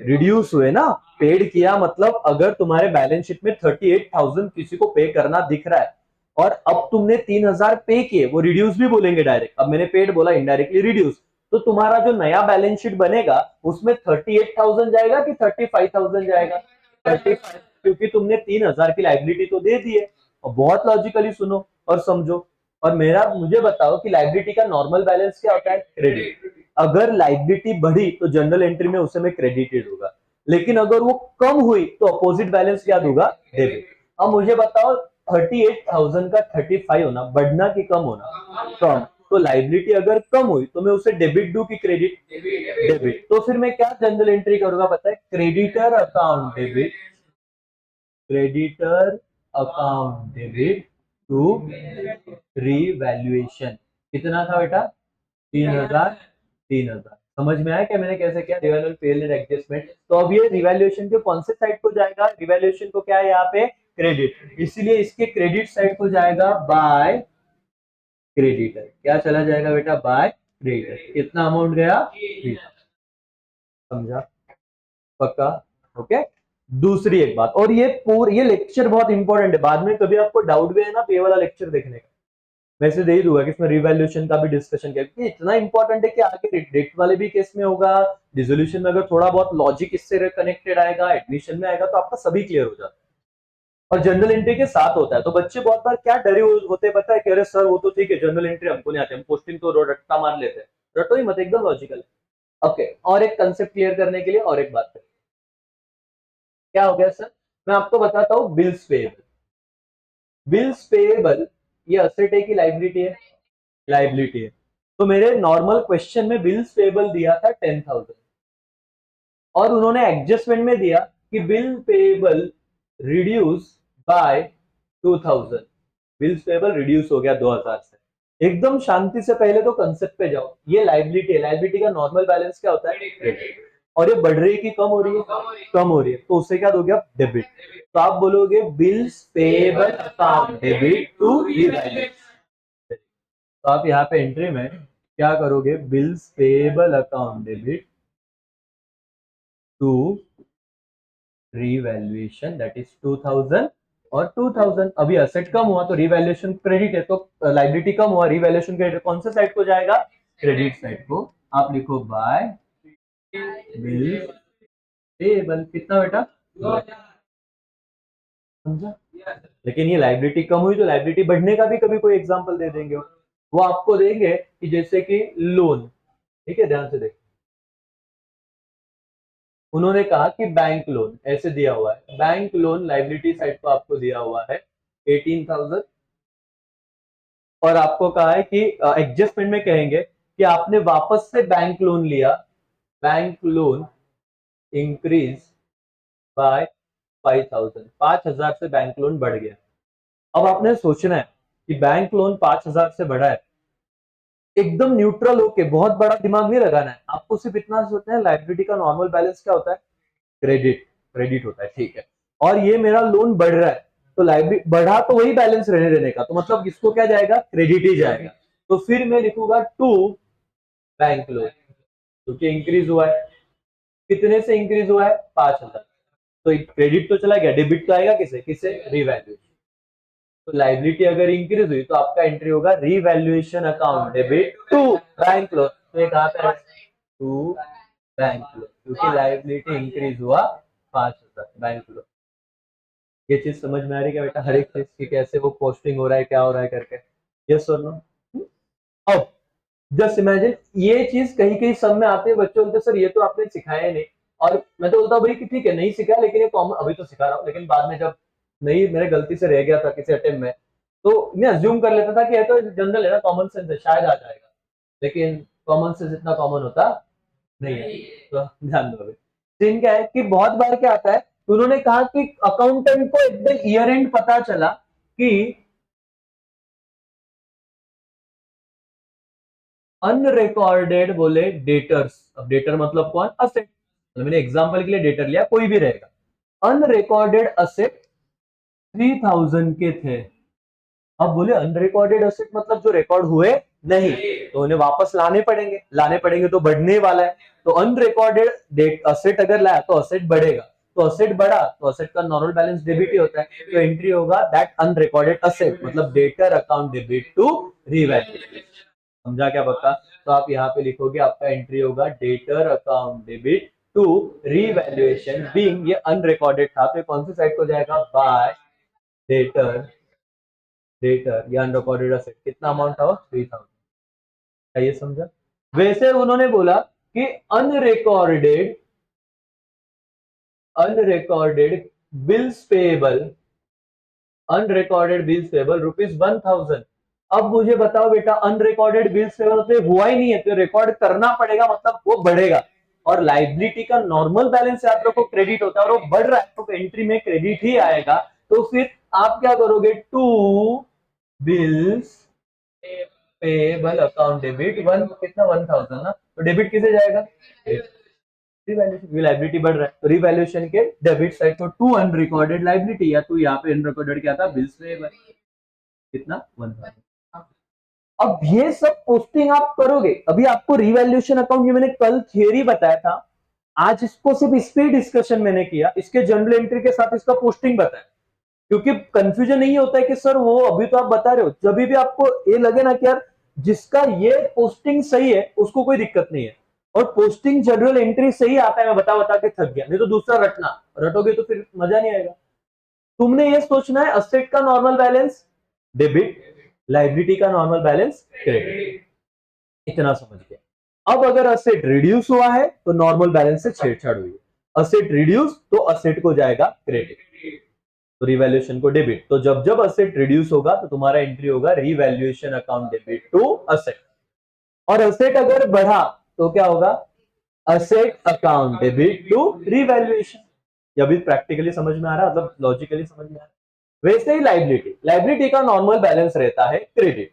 रिड्यूस हुए ना। पेड किया मतलब अगर तुम्हारे बैलेंस शीट में 38,000 किसी को पे करना दिख रहा है, और अब तुमने 3,000 पे किए, वो रिड्यूस भी बोलेंगे डायरेक्ट, अब मैंने पेड बोला इनडायरेक्टली रिड्यूस, तो तुम्हारा जो नया बैलेंस शीट बनेगा उसमें 38,000 जाएगा कि 35,000 जाएगा? 35, क्योंकि तुमने 3,000 की लाइबिलिटी तो दे दी है। और बहुत लॉजिकली सुनो और समझो, और मेरा मुझे बताओ कि लाइबिलिटी का नॉर्मल बैलेंस क्या होता है? क्रेडिट। अगर लाइबिलिटी बढ़ी तो जनरल एंट्री में उसे मैं क्रेडिटेड होगा, लेकिन अगर वो कम हुई तो अपोजिट बैलेंस क्या दूंगा? डेबिट। अब मुझे बताओ 38,000 का 35 होना, बढ़ना कि कम होना? कम। तो लाइबिलिटी अगर कम हुई तो मैं उसे डेबिट दू कि क्रेडिट? डेबिट। तो फिर मैं क्या जनरल एंट्री करूंगा पता है? Creditor account debit, creditor account debit to revaluation. कितना था बेटा? 3,000। 3,000 समझ में आया क्या मैंने कैसे किया? Revaluation parent adjustment. तो अब ये रिवैल्यूएशन के कौन से साइड को जाएगा? रिवैल्यूएशन को क्या है यहाँ पे? क्रेडिट, इसीलिए इसके क्रेडिट साइड को जाएगा बाय क्रेडिटर। क्या चला जाएगा बेटा? Bye creditor. कितना अमाउंट गया? 3,000। समझा? पक्का? ओके। दूसरी एक बात, और ये लेक्चर बहुत इंपॉर्टेंट है, बाद में कभी आपको डाउट भी है ना, तो ये वाला लेक्चर देखने का मैसेज दे ही दूंगा कि इसमें रिवैल्यूएशन का भी डिस्कशन किया, क्योंकि इतना इंपॉर्टेंट है कि आगे डेट वाले भी केस में होगा, डिसोल्यूशन में अगर थोड़ा बहुत लॉजिक इससे कनेक्टेड आएगा, एडमिशन में आएगा, तो आपका सभी क्लियर हो जाता है। और जनरल एंट्री के साथ होता है, तो बच्चे बहुत बार क्या डरे होते हैं पता है कि अरे सर वो तो ठीक है, जनरल एंट्री हमको नहीं आती, हम पोस्टिंग तो रट्टा मार लेते हैं। रटो ही मत, एकदम लॉजिकल है। ओके, और एक कंसेप्ट क्लियर करने के लिए और एक बात करें। क्या हो गया सर? मैं आपको बताता हूँ, बिल्स पेएबल। बिल्स पेएबल ये असेट है कि लाइबिलिटी है? लाइबिलिटी है। तो मेरे नॉर्मल क्वेश्चन में बिल्स पेएबल दिया था 10,000, और उन्होंने एडजस्टमेंट में दिया कि bill payable reduce by 2000, bills payable reduce हो गया 2000 से। एकदम शांति से पहले तो कंसेप्ट पे जाओ, ये लाइबिलिटी है, लाइबिलिटी का नॉर्मल बैलेंस क्या होता है? क्रेडिट। और ये बढ़ रही है कि कम हो रही है? कम हो रही है, तो उससे क्या दोगे आप? डेबिट। तो आप बोलोगे bills payable account debit to revaluation. तो आप यहाँ पे एंट्री में क्या करोगे? Bills payable account debit to revaluation, that is 2000 और 2000। अभी असेट कम हुआ तो रीवैल्यूएशन क्रेडिट है, तो लाइबिलिटी कम हुआ, रीवैल्यूएशन क्रेडिट कौन से साइड को जाएगा? क्रेडिट साइड को। आप लिखो बाय बिल पेबल। कितना बेटा? समझा? लेकिन ये लाइबिलिटी कम हुई तो लाइबिलिटी बढ़ने का भी कभी कोई एग्जांपल दे देंगे, वो आपको देंगे कि जैसे कि लोन। ठीक है, ध्यान से देखो, उन्होंने कहा कि बैंक लोन ऐसे दिया हुआ है, बैंक लोन लाइबिलिटी साइड को आपको दिया हुआ है 18,000, और आपको कहा है कि एडजस्टमेंट में कहेंगे कि आपने वापस से बैंक लोन लिया, बैंक लोन इंक्रीज बाय 5,000, 5,000 से बैंक लोन बढ़ गया। अब आपने सोचना है कि बैंक लोन 5,000 से बढ़ा है, एकदम न्यूट्रल होके बहुत बड़ा दिमाग नहीं लगाना है, आपको सिर्फ इतना सोचना है लाइबिलिटी का नॉर्मल बैलेंस क्या होता है? क्रेडिट। क्रेडिट होता है, ठीक है। और ये मेरा लोन बढ़ रहा है, तो लाइबिलिटी बढ़ा तो वही बैलेंस रहने देने का, तो मतलब इसको क्या जाएगा? क्रेडिट ही जाएगा। तो फिर मैं लिखूंगा टू बैंक लोन, क्योंकि इंक्रीज हुआ है। कितने से इंक्रीज हुआ है? 5,000। तो क्रेडिट तो चला गया, डेबिट तो आएगा किसे? किसे? रीवैल्यूएशन। तो लाइबिलिटी अगर इंक्रीज हुई तो आपका एंट्री होगा revaluation account debit to bank loan. तो ये कहां पे? टू बैंक लोन, क्योंकि लाइबिलिटी इंक्रीज हुआ 5,000 बैंक लोन। ये चीज समझ में आ रही है क्या बेटा? हर एक चीज की कैसे वो पोस्टिंग हो रहा है, क्या हो रहा है करके। यस और नो? अब जस्ट इमेजिन, ये चीज कहीं कहीं सब में आते हैं, बच्चों बोलते सर ये तो आपने सिखाया ही नहीं। और मैं तो बोलता हूँ भाई कि ठीक है नहीं सिखाया, लेकिन ये कॉमन अभी तो सिखा रहा हूँ, लेकिन बाद में जब नहीं मेरे गलती से रह गया था किसी अटेम्प्ट में, तो मैं अज्यूम कर लेता था कि ये तो जनरल है ना, कॉमन सेंस है, शायद आ जाएगा। लेकिन कॉमन सेंस इतना कॉमन होता नहीं है, तो ध्यान दो। सीन क्या है कि बहुत बार क्या आता है, उन्होंने कहा कि अकाउंटेंट को एकदम ईयर एंड पता चला कि अनरिकॉर्डेड बोले डेटर्स। अब डेटर मतलब कौन? असेट। तो मैंने एग्जांपल के लिए डेटर लिया, कोई भी रहेगा। अनरिकॉर्डेड असेट 3,000 के थे। अब बोले अनरिकॉर्डेड असेट मतलब जो रिकॉर्ड हुए नहीं, तो उन्हें वापस लाने पड़ेंगे, लाने पड़ेंगे तो बढ़ने वाला है। तो अनरिकॉर्डेड असेट अगर लाया तो असेट बढ़ेगा, तो असेट बढ़ा तो असेट का नॉर्मल बैलेंस डेबिट ही होता है, तो एंट्री होगा दैट अनरिकॉर्डेड असेट, मतलब debtor account debit to revaluation. समझा क्या पक्का? तो आप यहाँ पे लिखोगे, आपका एंट्री होगा debtor account debit to revaluation, being ये अनरिकॉर्डेड था, तो कौन सी साइड को जाएगा? By debtor. डेटर या अनरिकॉर्डेड असेट कितना अमाउंट था? 3,000। ये समझा? वैसे उन्होंने बोला कि unrecorded unrecorded bills payable, unrecorded bills payable ₹1,000। अब मुझे बताओ बेटा, अनरिकॉर्डेड बिल्स पेबल तो हुआ ही नहीं है, तो रिकॉर्ड करना पड़ेगा, मतलब वो बढ़ेगा। और लाइबिलिटी का नॉर्मल बैलेंस याद रखो क्रेडिट होता है, और वो बढ़ रहा है तो एंट्री में क्रेडिट ही आएगा। तो फिर आप क्या करोगे? To bills payable account debit one, कितना? 1,000 ना, तो डेबिट किसे जाएगा? रिवैल्यूएशन। लाइबिलिटी बढ़ रहा है तो रिवैल्यूएशन के डेबिट साइड को टू अनरिकॉर्डेड लाइबिलिटी, या टू यहाँ पे अनरिकॉर्डेड क्या था? Bills payable. कितना? 1,000। अब ये सब पोस्टिंग आप करोगे, अभी आपको रिवैल्यूएशन अकाउंट ये मैंने कल थियरी बताया था, आज इसको सिर्फ इस पे डिस्कशन मैंने किया, इसके जनरल एंट्री के साथ इसका पोस्टिंग बताया, क्योंकि कंफ्यूजन नहीं होता है कि सर वो अभी तो आप बता रहे हो, जब भी आपको ये लगे ना कि यार जिसका ये पोस्टिंग सही है उसको कोई दिक्कत नहीं है, और पोस्टिंग जनरल एंट्री सही आता है, मैं बता बता के थक गया, नहीं तो दूसरा रटना, रटोगे तो फिर मजा नहीं आएगा। तुमने ये सोचना है असेट का नॉर्मल बैलेंस डेबिट, लाइबिलिटी का नॉर्मल बैलेंस क्रेडिट, इतना समझ गया। अब अगर असेट रिड्यूस हुआ है तो नॉर्मल बैलेंस से छेड़छाड़ हुई है, असेट रिड्यूस तो असेट को जाएगा क्रेडिट, तो रिवैल्यूएशन को डेबिट। तो जब जब असेट रिड्यूस होगा तो तुम्हारा एंट्री होगा revaluation account debit to asset. और असेट अगर बढ़ा तो क्या होगा? Asset account debit to revaluation. ये अभी प्रैक्टिकली समझ में आ रहा है, मतलब लॉजिकली समझ में आ रहा है। वैसे ही लाइबिलिटी, लाइबिलिटी का नॉर्मल बैलेंस रहता है क्रेडिट।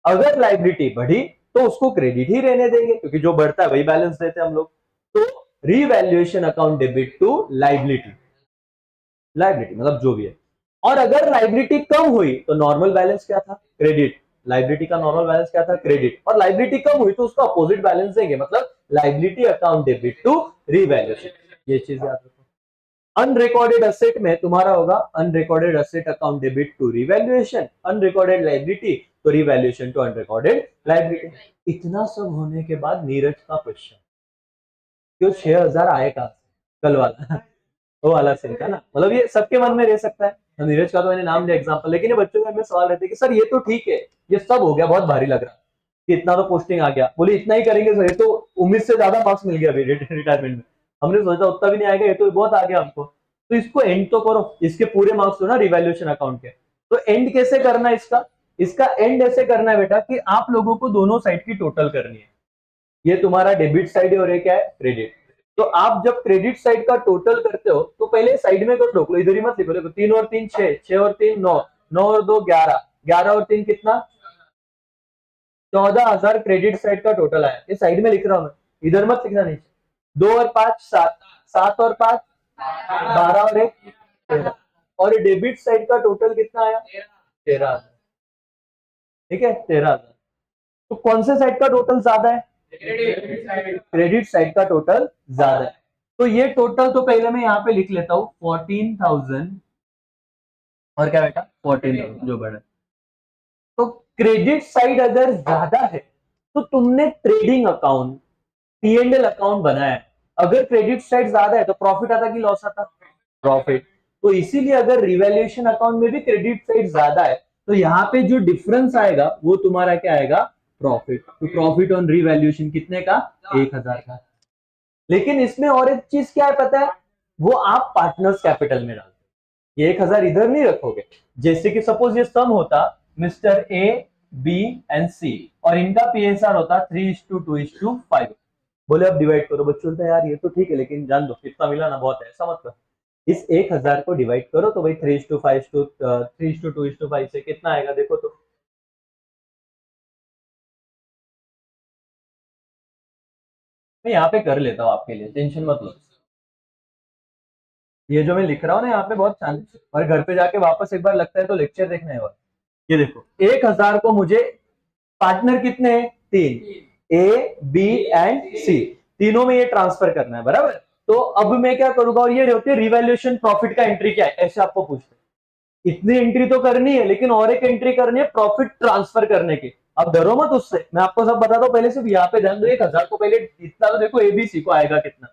अगर लाइबिलिटी बढ़ी तो उसको क्रेडिट ही रहने देंगे, क्योंकि जो बढ़ता है वही बैलेंस देते हैं हम लोग। तो revaluation account debit to liability, liability मतलब जो भी है। और अगर लाइबिलिटी कम हुई तो नॉर्मल बैलेंस क्या था, क्रेडिट। लाइबिलिटी का नॉर्मल बैलेंस क्या था, क्रेडिट। और लाइबिलिटी कम हुई तो उसका अपोजिट बैलेंस देंगे, मतलब liability account debit to revaluation. ये चीज याद रखो। अनरिकॉर्डेड असेट में तुम्हारा होगा unrecorded asset account debit to revaluation, unrecorded liability तो रिवैल्यूएशन टू अनरिकॉर्डेड लाइबिलिटी। इतना सब होने के बाद नीरज का क्वेश्चन, क्यों 6,000 आए कहां से, कल वाला वो वाला सीन था ना, मतलब ये सबके मन में रह सकता है। नीरज का तो मैंने नाम लिया एग्जांपल, लेकिन ये बच्चों के मन में सवाल रहते हैं कि सर ये तो ठीक है, ये सब हो गया, बहुत भारी लग रहा कि इतना तो पोस्टिंग आ गया, बोले इतना ही करेंगे सर, ये तो उम्मीद से ज्यादा मार्क्स मिल गया अभी रिटायरमेंट में, हमने सोचा उतना भी नहीं आएगा, ये तो बहुत आ गया हमको, तो इसको एंड तो करो, इसके पूरे मार्क्स हो ना रिवैल्यूएशन अकाउंट के। तो एंड कैसे करना है इसका, इसका एंड ऐसे करना है बेटा कि आप लोगों को दोनों साइड की टोटल करनी है। ये तुम्हारा डेबिट साइड है और ये क्या है, क्रेडिट। तो आप जब क्रेडिट साइड का टोटल करते हो तो पहले साइड में कर लो, इधर ही मत लिखो, देखो 3 और 3 6, 6 और 3 9, 9 और 2 11, 11 और 3 कितना, 14,000 क्रेडिट साइड का टोटल आया। ये साइड में लिख रहा हूं मैं, इधर मत लिखना नीचे। 2 और 5 7, 7 और 5 12 और 1 13, और डेबिट साइड का टोटल कितना आया, 13,000। ठीक है, 13,000। तो कौन से साइड का टोटल ज्यादा है, क्रेडिट साइड का टोटल ज्यादा है। तो ये टोटल तो पहले मैं यहाँ पे लिख लेता हूँ 14,000, और क्या बेटा 14,000 जो बढ़ा। तो क्रेडिट साइड अगर ज्यादा है तो तुमने ट्रेडिंग अकाउंट, P&L अकाउंट बनाया है। अगर क्रेडिट साइड ज्यादा है तो प्रॉफिट आता कि लॉस आता, प्रॉफिट। तो इसीलिए अगर रिवैल्यूएशन अकाउंट में भी क्रेडिट साइड ज्यादा है तो यहाँ पे जो डिफरेंस आएगा वो तुम्हारा क्या आएगा, प्रॉफिट। तो प्रॉफिट ऑन रिवैल्यूएशन कितने का, 1,000 का। लेकिन इसमें और एक चीज क्या है पता है, वो आप पार्टनर्स कैपिटल में डालते, ये 1,000 इधर नहीं रखोगे। जैसे कि सपोज ये सम होता मिस्टर ए बी एंड सी, और इनका पीएसआर होता 3:2:5। बोले अब डिवाइड करो, बच्चों बोलता है यार ये तो ठीक है लेकिन जान दो कितना मिला ना बहुत है, ऐसा मत करो। इस 1,000 को डिवाइड करो तो भाई 3:2:5 से कितना आएगा देखो तो। मैं यहाँ पे कर लेता हूँ आपके लिए, टेंशन मत लो। ये जो मैं लिख रहा हूँ ना यहाँ पे बहुत शांति, और घर पे जाके वापस एक बार लगता है तो लेक्चर देखना है। और ये देखो 1,000 को मुझे, पार्टनर कितने हैं, 3, ए बी एंड सी, तीनों में ये ट्रांसफर करना है बराबर। तो अब मैं क्या करूंगा, और ये होती है रिवैल्यूएशन प्रॉफिट का एंट्री क्या है, ऐसे आपको पूछते हैं। इतनी एंट्री तो करनी है लेकिन और एक एंट्री करनी है प्रॉफिट ट्रांसफर करने की। अब डरो मत उससे, मैं आपको सब बताता हूँ, पहले सिर्फ यहाँ पे ध्यान दो। 1,000 को पहले इतना तो देखो एबीसी को आएगा कितना।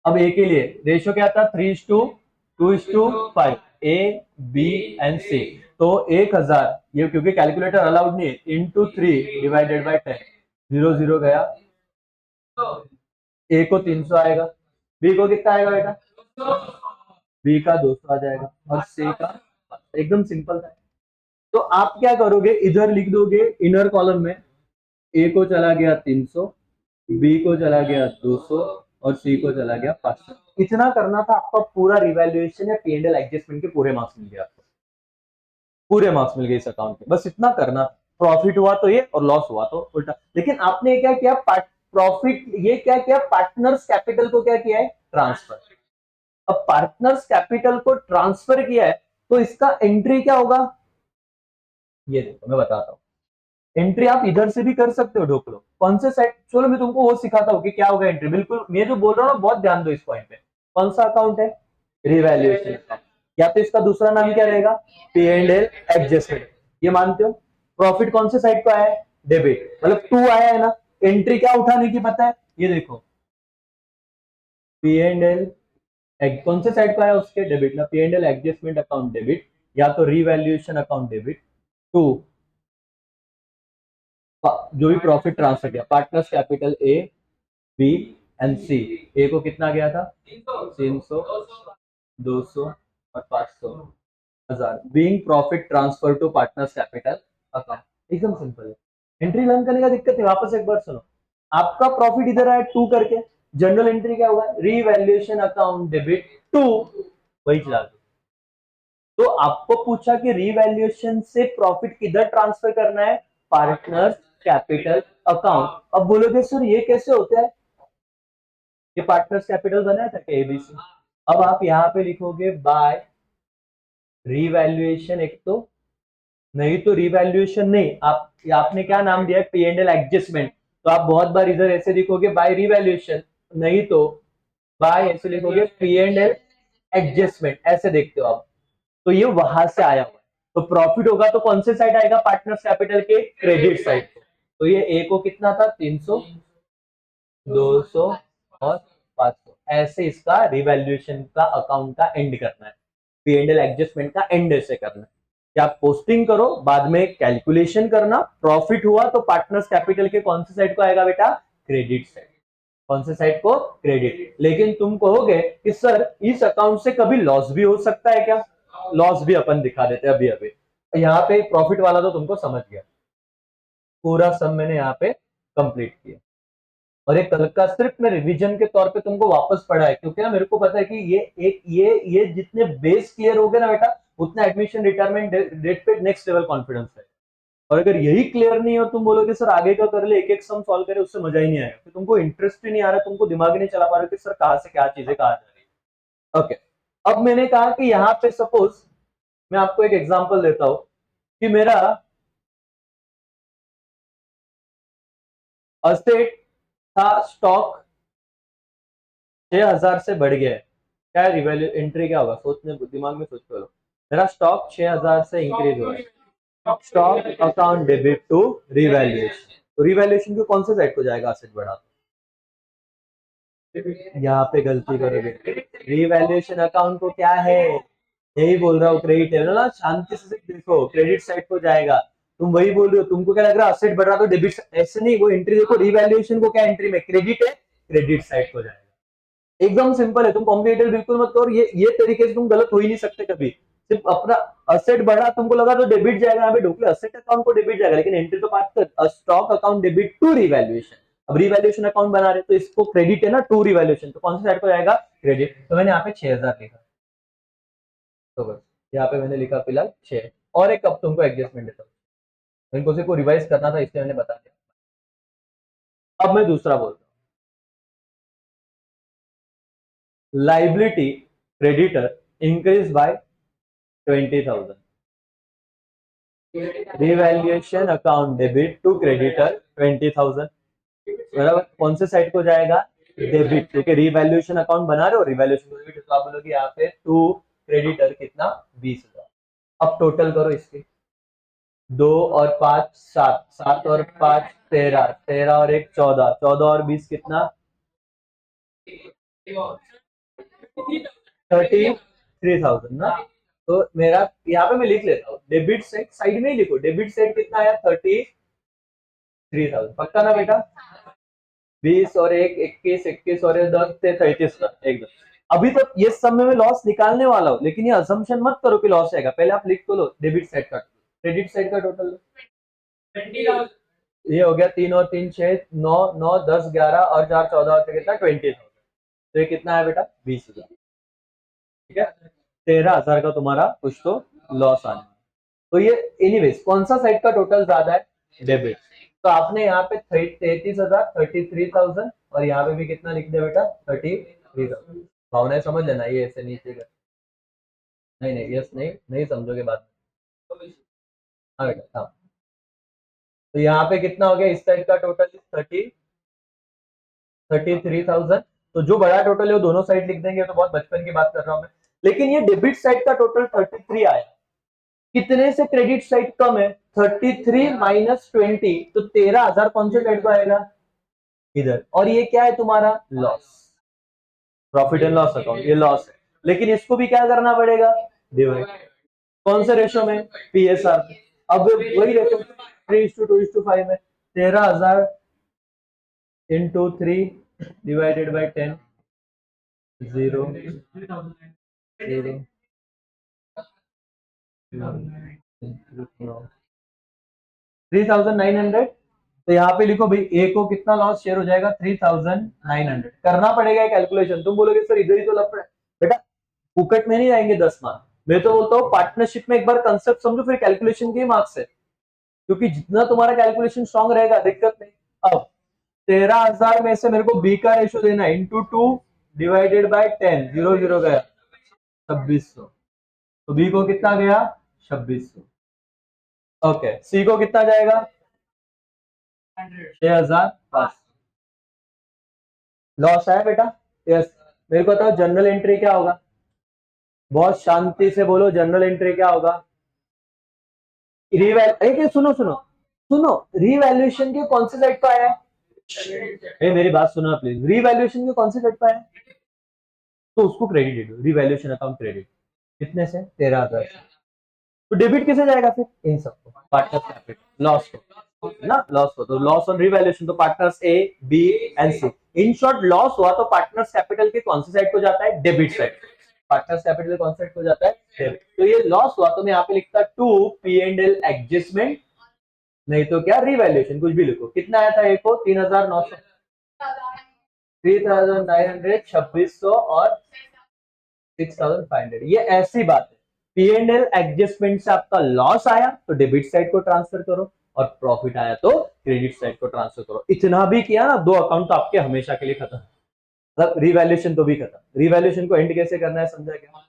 अब ए के लिए रेशियो क्या था, 3:2:5, ए बी एंड सी। तो 1,000 ये क्योंकि कैलकुलेटर अलाउड नहीं है, इंटू 3 डिवाइडेड बाई 10, 0 0 गया। ए को 300 आएगा, बी को कितना आएगा बेटा, बी का 200 आ जाएगा, और सी का, एकदम सिंपल था। तो आप क्या करोगे, इधर लिख दोगे इनर कॉलम में, ए को चला गया 300, बी को चला गया 200, और सी को चला गया 500। इतना करना था, आपका पूरा रिवैल्यूएशन या P&L एडजस्टमेंट के पूरे मार्क्स मिल गए आपको, पूरे मार्क्स मिल गए इस अकाउंट के, बस इतना करना। प्रॉफिट हुआ तो ये, और लॉस हुआ तो उल्टा। लेकिन आपने क्या किया, प्रॉफिट ये क्या किया, पार्टनर्स कैपिटल को क्या किया है, ट्रांसफर। अब पार्टनर्स कैपिटल को ट्रांसफर किया है तो इसका एंट्री क्या होगा, ये देखो मैं बताता हूँ। एंट्री आप इधर से भी कर सकते हो, ढोक लो कौन से साइड, चलो मैं तुमको वो सिखाता हूँ कि क्या होगा एंट्री। बिल्कुल मैं जो बोल रहा हूँ ना, बहुत ध्यान दो इस पॉइंट पे। कौन सा अकाउंट है, रिवैल्यूएशन अकाउंट, या तो इसका दूसरा नाम क्या रहेगा, P&L एडजस्टमेंट। ये मानते हो। प्रॉफिट कौन से साइड को आया है, डेबिट, मतलब 2 आया है ना। एंट्री क्या उठाने की पता है, ये देखो P&L कौन से साइड को आया उसके, डेबिट ना, P&L एडजस्टमेंट अकाउंट डेबिट, या तो रिवैल्यूएशन अकाउंट डेबिट टू जो भी प्रॉफिट ट्रांसफर किया, partners capital A B and C. A को कितना गया था, 300, 200 और 500, 1,000, being profit transfer to partners capital account. एकदम सिंपल है। एंट्री लर्न करने का दिक्कत है, वापस एक बार सुनो। आपका प्रॉफिट इधर आया 2 करके, जनरल एंट्री क्या होगा, रीवैल्यूएशन अकाउंट डेबिट टू वही चला दो। तो आपको पूछा कि रीवैल्यूएशन से प्रॉफिट किधर ट्रांसफर करना है, पार्टनर्स कैपिटल अकाउंट। अब बोलोगे सर ये कैसे होता है, ये पार्टनर्स कैपिटल बनाया था क्या एबीसी। अब आप यहाँ पे लिखोगे बाय रीवैल्यूएशन, एक तो नहीं तो रीवैल्यूएशन नहीं, आपने क्या नाम दिया, पी एंड एल एडजस्टमेंट, तो आप बहुत बार इधर ऐसे लिखोगे बाय रीवैल्यूएशन, नहीं तो बाय ऐसे लिखोगे पी एंड एल एडजस्टमेंट, ऐसे देखते हो आप। तो ये वहां से आया हुआ है। तो प्रॉफिट होगा तो कौन से साइड आएगा, पार्टनर्स कैपिटल के क्रेडिट साइड। तो ये ए को कितना था, 300, 200 और 500, ऐसे इसका रिवैल्यूएशन का अकाउंट का एंड करना है, पी एंड एल एडजस्टमेंट का एंड ऐसे करना है कि आप पोस्टिंग करो, बाद में कैलकुलेशन करना, प्रॉफिट हुआ तो पार्टनर्स कैपिटल के कौन से साइड को आएगा बेटा, क्रेडिट साइड। कौन से साइड को, क्रेडिट। लेकिन तुम कहोगे कि सर इस अकाउंट से कभी लॉस भी हो सकता है क्या, लॉस भी अपन दिखा देते हैं अभी अभी। यहाँ पे प्रॉफिट वाला तो तुमको समझ गया, पूरा सब मैंने यहाँ पे कंप्लीट किया। और एक कल का सिर्फ मैं रिवीजन के तौर पे तुमको वापस पढ़ा है, क्योंकि ना मेरे को पता है कि ये जितने बेस क्लियर हो गए ना बेटा, उतना एडमिशन रिटायरमेंट डेट पे नेक्स्ट लेवल कॉन्फिडेंस है। और अगर यही क्लियर नहीं हो, तुम बोलोगे सर आगे का कर ले, एक एक सम सॉल्व करे, उससे मजा ही नहीं आएगा, तुमको इंटरेस्ट ही नहीं आ रहा, तुमको दिमाग ही नहीं चला पा रहे कि सर कहाँ से क्या चीजें कहा जा रही है। ओके, अब मैंने कहा कि यहाँ पे सपोज मैं आपको एक एग्जांपल देता हूं कि मेरा असेट था, स्टॉक 6000 से बढ़ गया है, क्या रिवैल्यू एंट्री क्या होगा, सोचने दिमाग में सोच लो। मेरा स्टॉक 6000 से इंक्रीज हो रहा है, stock account debit to revaluation, तो रिवैल्यूएशन को कौन से साइड को जाएगा, असेट बढ़ा। यहाँ पे गलती करोगे, रिवैल्यूएशन अकाउंट को क्या है, यही बोल रहा हूँ, क्रेडिट है ना, शांति से देखो, क्रेडिट साइड को जाएगा। तुम वही बोल रहे हो, तुमको क्या लग रहा है असेट बढ़ रहा तो डेबिट, ऐसे नहीं, वो एंट्री देखो, रिवैल्यूएशन को क्या एंट्री में क्रेडिट है, क्रेडिट साइड को जाएगा। एकदम सिंपल है, तुम कॉम्प्लिकेटेड बिल्कुल मत करो, ये तरीके से तुम गलत हो ही नहीं सकते कभी। सिर्फ अपना असेट बढ़ा तुमको लगा तो डेबिट जाएगा, यहाँ पे ढोकले असेट अकाउंट को डेबिट जाएगा, लेकिन एंट्री तो बात कर stock account debit to revaluation. अब रिवैल्यूएशन अकाउंट बना रहे तो इसको क्रेडिट है ना, टू रिवैल्यूएशन, तो कौन सी साइड को जाएगा, क्रेडिट। तो मैंने यहाँ पे 6000 लिखा, तो बस यहाँ पे मैंने लिखा फिलहाल 6। और एक अब तुमको एडजस्टमेंट देता हूँ, इनको सिर्फ रिवाइज करना था इसलिए मैंने बता दिया। अब मैं दूसरा बोलता हूँ, liability creditor increase by 20,000, revaluation account debit to creditor 20,000, बराबर। कौन से साइड को जाएगा, डेबिट, क्योंकि रिवैल्यूएशन अकाउंट बना रहे हो, रिवैल्यूएशन डेबिट, तो आप बोलोगे यहाँ पे टू क्रेडिटर कितना, 20,000। अब टोटल करो इसके, 2 और 5 7, 7 और 5 13, 13 और 1 14, 14 और 20 कितना, 33,000 ना। तो मेरा यहाँ पे मैं लिख लेता हूँ, डेबिट साइड साइड में ही लिखो, डेबिट साइड कितना आया, 33,000, पक्का ना बेटा। 20 और 1 21, 21 और 10 33 का एकदम। अभी तो ये सब में मैं लॉस निकालने वाला हूँ, लेकिन ये असम्पशन मत करो कि लॉस आएगा, पहले आप लिख तो लो डेबिट साइड का, क्रेडिट साइड का टोटल। ये हो गया 3 और 3 6, 9 9 10 11 और 4 14 और कितना, 20,000। तो ये कितना है बेटा, 20,000, ठीक है। 13,000 का तुम्हारा कुछ तो लॉस आने। तो ये एनीवेज कौन सा साइड का टोटल ज्यादा है, डेबिट। तो आपने यहाँ पे 33,000, 33,000, और यहाँ पे भी कितना लिख दिया बेटा, 33,000। भावनाएं समझ लेना, ये ऐसे नीचे कर, नहीं नहीं यस नहीं नहीं समझोगे बात। हाँ बेटा हाँ। तो यहाँ पे कितना हो गया, इस साइड का टोटल 33,000। तो जो बड़ा टोटल है वो दोनों साइड लिख देंगे, तो बहुत बचपन की बात कर रहा हूँ मैं। लेकिन ये डेबिट साइड का टोटल 33 आया, कितने से क्रेडिट साइड कम है, 33 माइनस 20, तो 13,000 कौन से साइड को आएगा, इधर। और ये क्या है तुम्हारा, loss, profit and loss account, ये लॉस है, लेकिन इसको भी क्या करना पड़ेगा, डिवाइड। कौन से रेशो में, पीएसआर। अब वही रेशो 3:2:5 में, 13,000 इंटू 3 डिवाइडेड बाई 10, 0 0 3,900। तो यहाँ पे लिखो भाई, ए को कितना लॉस शेयर हो जाएगा, 3,900। करना पड़ेगा कैलकुलेशन, तुम बोलोगे सर इधर ही तो लफड़ा है बेटा, फुकट में नहीं आएंगे 10 मार्क्स। मैं तो बोलता हूँ पार्टनरशिप में एक बार कंसेप्ट समझो, फिर कैलकुलेशन के मार्क्स है, क्योंकि जितना तुम्हारा कैलकुलेशन स्ट्रांग रहेगा दिक्कत नहीं। अब 13,000 में से मेरे को बी का रेशो देना है, इंटू 2 डिवाइडेड बाय 10, 0 0 गया 2600। तो बी को कितना गया 2600। ओके, सी को कितना जाएगा 6,500। लॉस है बेटा? यस। मेरे को बताओ जनरल एंट्री क्या होगा, बहुत शांति से बोलो, जनरल एंट्री क्या होगा? सुनो सुनो सुनो, रीवैल्यूएशन के कौन से साइड पर आया है? मेरी बात सुनो प्लीज, रीवैल्यूएशन के कौन से साइड पर आया है? तो उसको क्रेडिट दे दो, रीवैल्यूएशन अकाउंट क्रेडिट। कितने से? 13,000। तो डेबिट कैसे जाएगा फिर? इन सबको पार्टनर्स कैपिटल लॉस को ना, लॉस को तो लॉस ऑन रिवैल्यूएशन, तो partners A B and C. In short loss हुआ तो पार्टनर्स कैपिटल के कौन से साइड को जाता है? Debit side. पार्टनर्स कैपिटल कौन साइड को जाता है? डेबिट। तो ये लॉस हुआ तो मैं यहाँ पे लिखता 2 P&L एडजस्टमेंट, नहीं तो क्या रिवैल्यूएशन, कुछ भी लिखो। कितना आया था? एक को 3,900, 3,900, 2600 और 6,500। ये ऐसी बात है, P&L एडजस्टमेंट से आपका लॉस आया तो डेबिट साइड को ट्रांसफर करो, और प्रॉफिट आया तो क्रेडिट साइड को ट्रांसफर करो। इतना भी किया ना, 2 अकाउंट तो आपके हमेशा के लिए खत्म, मतलब रिवैल्यूएशन तो भी खत्म। रिवैल्यूएशन को एंड कैसे करना है समझा क्या?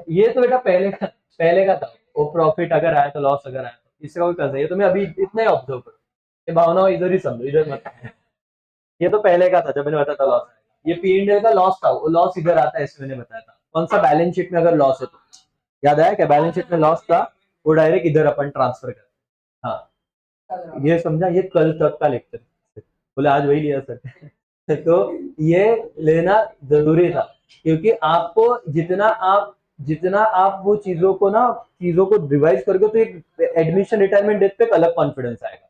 ये तो बेटा पहले का था, वो प्रॉफिट अगर आया तो लॉस अगर आया तो इसका कोई कर, ये तो मैं अभी इतना ही ऑब्जर्व करो, ये भावना इधर ही समझो, इधर मत। ये तो पहले का था जब मैंने बताया था लॉस। ये P&L का लॉस था, वो लॉस इधर आता है, ऐसे मैंने बताया था। कौन सा? बैलेंस शीट में अगर लॉस है तो याद आया क्या? बैलेंस शीट में लॉस था, वो डायरेक्ट इधर अपन ट्रांसफर कर। हाँ, ये समझा? ये कल तक का लेक्चर, बोले आज वही लिया सर। तो ये लेना जरूरी था, क्योंकि आपको जितना आप वो चीजों को ना, चीजों को रिवाइज करके तो एक एडमिशन रिटायरमेंट डेट पे एक अलग कॉन्फिडेंस आएगा।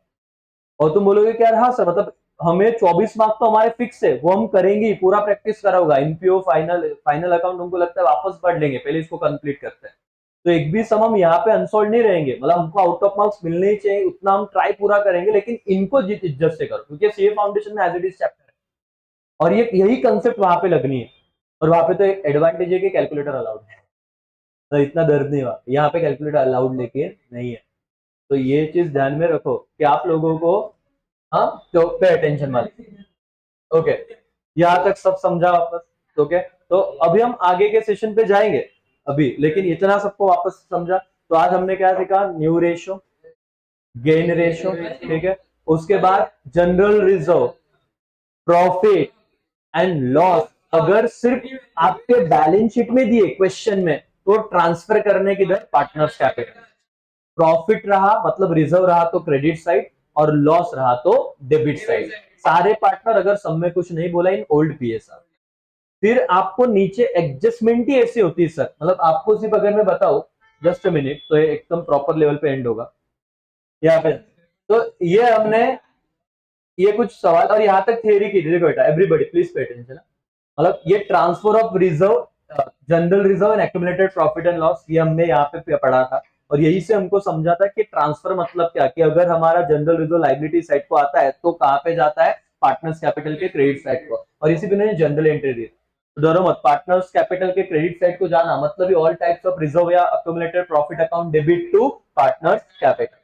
और तुम बोलोगे कि यार हाँ सर, मतलब हमें 24 मार्क्स तो हमारे फिक्स है, वो हम करेंगे, पूरा प्रैक्टिस करा होगा। इनपीओ फाइनल अकाउंट हमको लगता है वापस पढ़ लेंगे, पहले इसको कंप्लीट करते हैं। तो एक भी सम हम यहाँ पे अनसोल्व नहीं रहेंगे, मतलब हमको आउट ऑफ मार्क्स मिलने ही चाहिए, उतना हम ट्राई पूरा करेंगे, लेकिन इनको जित इज्जत से करो, क्योंकि सीए फाउंडेशन में एज इट इज चैप्टर है, और ये यही कंसेप्ट वहां पे लगनी है। और वहां पे तो एक एडवांटेज है कि कैलकुलेटर अलाउड है, तो इतना दर्द नहीं हुआ। यहाँ पे कैलकुलेटर अलाउड लेके नहीं है, तो ये चीज ध्यान में रखो कि आप लोगों को, हाँ तो पे अटेंशन वाले। ओके, यहाँ तक सब समझा वापस? ओके, तो अभी हम आगे के सेशन पे जाएंगे अभी, लेकिन इतना सबको वापस समझा। तो आज हमने क्या सीखा? न्यू रेशो, गेन रेशो, ठीक है। उसके बाद general reserve, profit and loss अगर सिर्फ आपके बैलेंस शीट में दिए क्वेश्चन में, तो ट्रांसफर करने की दर पार्टनर्स कैपिटल। प्रॉफिट रहा मतलब रिजर्व रहा तो क्रेडिट साइड, और लॉस रहा तो डेबिट साइड। सारे पार्टनर अगर सब में कुछ नहीं बोला इन ओल्ड पीएसआर। फिर आपको नीचे एडजस्टमेंट ही ऐसी होती है सर, मतलब आपको सिर्फ अगर मैं बताऊं, जस्ट अ मिनट, तो ये एकदम प्रॉपर लेवल पे एंड होगा यहाँ पे। तो ये हमने, ये कुछ सवाल और यहाँ तक थियरी की, देखो बेटा एवरीबॉडी प्लीज पे अटेंशन। मतलब ये transfer of reserve, general reserve and accumulated profit and loss, ये हमने यहाँ पे पढ़ा था। और यही से हमको समझा था कि ट्रांसफर मतलब क्या, कि अगर हमारा जनरल रिजर्व लाइबिलिटी साइड को आता है तो कहाँ पे जाता है? पार्टनर्स कैपिटल के क्रेडिट साइड को। और इसी पे जनरल एंट्री दी, तो डरो मत, पार्टनर्स कैपिटल के क्रेडिट साइड को जाना मतलब ऑल टाइप्स ऑफ रिजर्व या accumulated profit account debit to partners capital.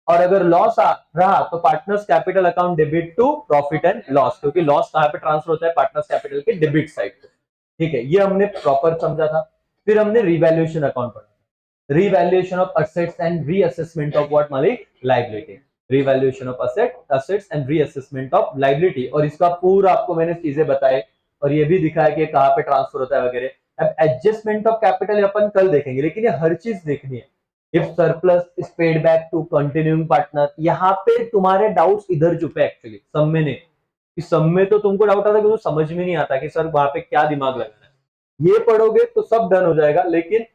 और अगर लॉस रहा तो partners capital account debit to profit and loss, क्योंकि लॉस कहां पे ट्रांसफर होता है? पार्टनर्स कैपिटल के डेबिट साइड पे। ठीक है, ये हमने प्रॉपर समझा था। फिर हमने रिवैल्यूएशन अकाउंट पढ़ा, revaluation of assets and reassessment of what मालिक? Liability. Revaluation of assets and reassessment of liability, और इसका पूरा आपको मैंने चीजें बताए, और ये भी दिखाया कि कहां पे ट्रांसफर होता है वगैरह। अब एडजस्टमेंट ऑफ कैपिटल अपन कल देखेंगे, लेकिन ये हर चीज देखनी है। If surplus is paid back to continuing partner, यहाँ पे तुम्हारे डाउट्स इधर चुपे एक्चुअली, सब में नहीं। कि सब में तो तुमको डाउट आता है कि समझ में नहीं आता कि सर वहां पे क्या दिमाग लगाना है। ये पढ़ोगे तो सब डन हो जाएगा, लेकिन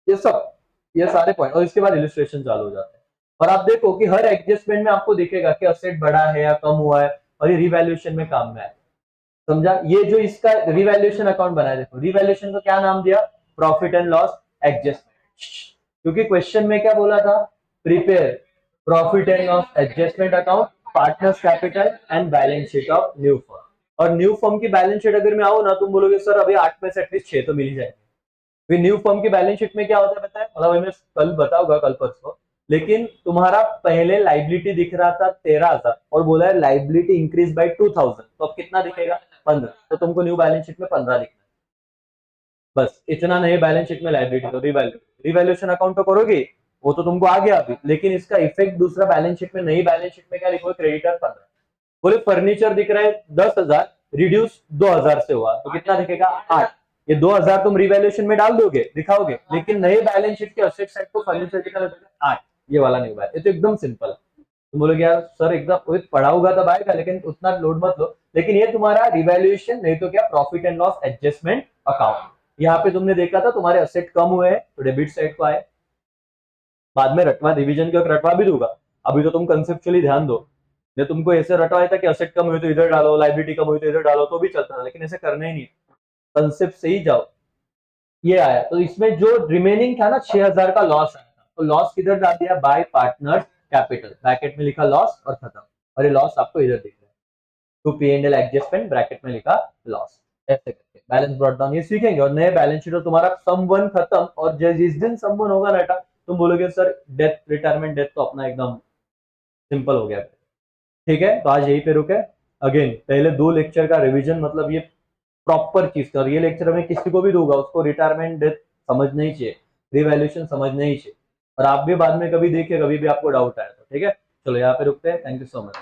ये सब, ये सारे पॉइंट, और इसके बाद इलिस्ट्रेशन चालू हो जाते हैं। और आप देखो कि हर एडजस्टमेंट में आपको दिखेगा कि असेट बढ़ा है या कम हुआ है, और ये रिवैल्यूएशन में काम में है। समझा? ये जो इसका रिवैल्यूएशन अकाउंट बनाया, देखो रिवैल्यूएशन को क्या नाम दिया? प्रॉफिट एंड लॉस एडजस्टमेंट, क्योंकि क्वेश्चन में क्या बोला था? Prepare profit and loss adjustment account, partners capital and balance sheet of new firm. और न्यू फर्म की बैलेंस शीट अगर मैं आऊँ ना, तुम बोलोगे सर अभी 8 में से एटलीस्ट 6 तो मिल ही जाएंगे। फिर न्यू फर्म की बैलेंस शीट में क्या होता है पता है, मतलब मैं कल बताऊंगा, कल परसों। लेकिन तुम्हारा पहले लाइबिलिटी दिख रहा था 13,000 और बोला है लाइबिलिटी इंक्रीज बाय 2,000, तो अब कितना दिखेगा 15, तो तुमको न्यू बैलेंस शीट में 15 दिखना है। बस इतना नहीं बैलेंस शीट में लाइबिलिटी, तो रिवैल्यूएशन अकाउंट तो करोगे, वो तो तुमको आ गया अभी, लेकिन इसका इफेक्ट दूसरा बैलेंस शीट में, नई बैलेंस शीट में क्या लिखोगे, क्रेडिटर 15। बोले फर्नीचर दिख रहा है 10,000 रिड्यूस 2,000 से हुआ, तो कितना दिखेगा 8। ये 2,000 तुम रिवैल्यूएशन में डाल दोगे, दिखाओगे, लेकिन नए बैलेंस शीट के असेट साइड को फर्नीचर कितना लगेगा 8। ये वाला नहीं हुआ है, ये तो एकदम सिंपल है। तुम बोलोगे यार सर एकदम पढ़ा होगा तब आएगा, लेकिन उतना लोड मत लो। लेकिन ये तुम्हारा रिवैल्यूएशन नहीं तो क्या, profit and loss adjustment account. यहाँ पे तुमने देखा था तुम्हारे असेट कम हुए हैं तो डेबिट साइड को आए, बाद में रटवा डिवीजन के रटवा भी दूंगा, अभी तो तुम कंसेप्चुअली ध्यान दो। ने तुमको ऐसे रटवाया था कि असेट कम हुई तो इधर डालो, लाइबिलिटी कम हुई तो इधर डालो, तो भी चलता था, लेकिन ऐसे करना ही नहीं, कंसेप्ट से ही जाओ। ये आया तो इसमें जो रिमेनिंग था ना 6,000 का लॉस आया था, तो लॉस किधर डाल दिया, बाय पार्टनर कैपिटल, ब्रैकेट में लिखा लॉस और खत्म। और ये लॉस आपको इधर दिख रहा है, टू P&L एडजस्टमेंट, ब्रैकेट में लिखा लॉस। ऐसे करके बैलेंस ब्रॉट डाउन ये सीखेंगे, और नए बैलेंस शीट तुम्हारा सम वन खत्म, और जिस दिन सम वन होगा ना तुम बोलोगे सर डेथ रिटायरमेंट डेथ तो अपना एकदम सिंपल हो गया। ठीक है, तो आज यहीं पे रुके। अगेन पहले 2 लेक्चर का रिवीजन, मतलब ये प्रॉपर चीज का, और ये लेक्चर में किसी को भी दूंगा उसको रिटायरमेंट डेथ समझना ही चाहिए, रिवैल्यूएशन समझना ही चाहिए, और आप भी बाद में कभी देखिए, कभी भी आपको डाउट आए तो। ठीक है, चलो यहाँ पे रुकते हैं, थैंक यू सो मच।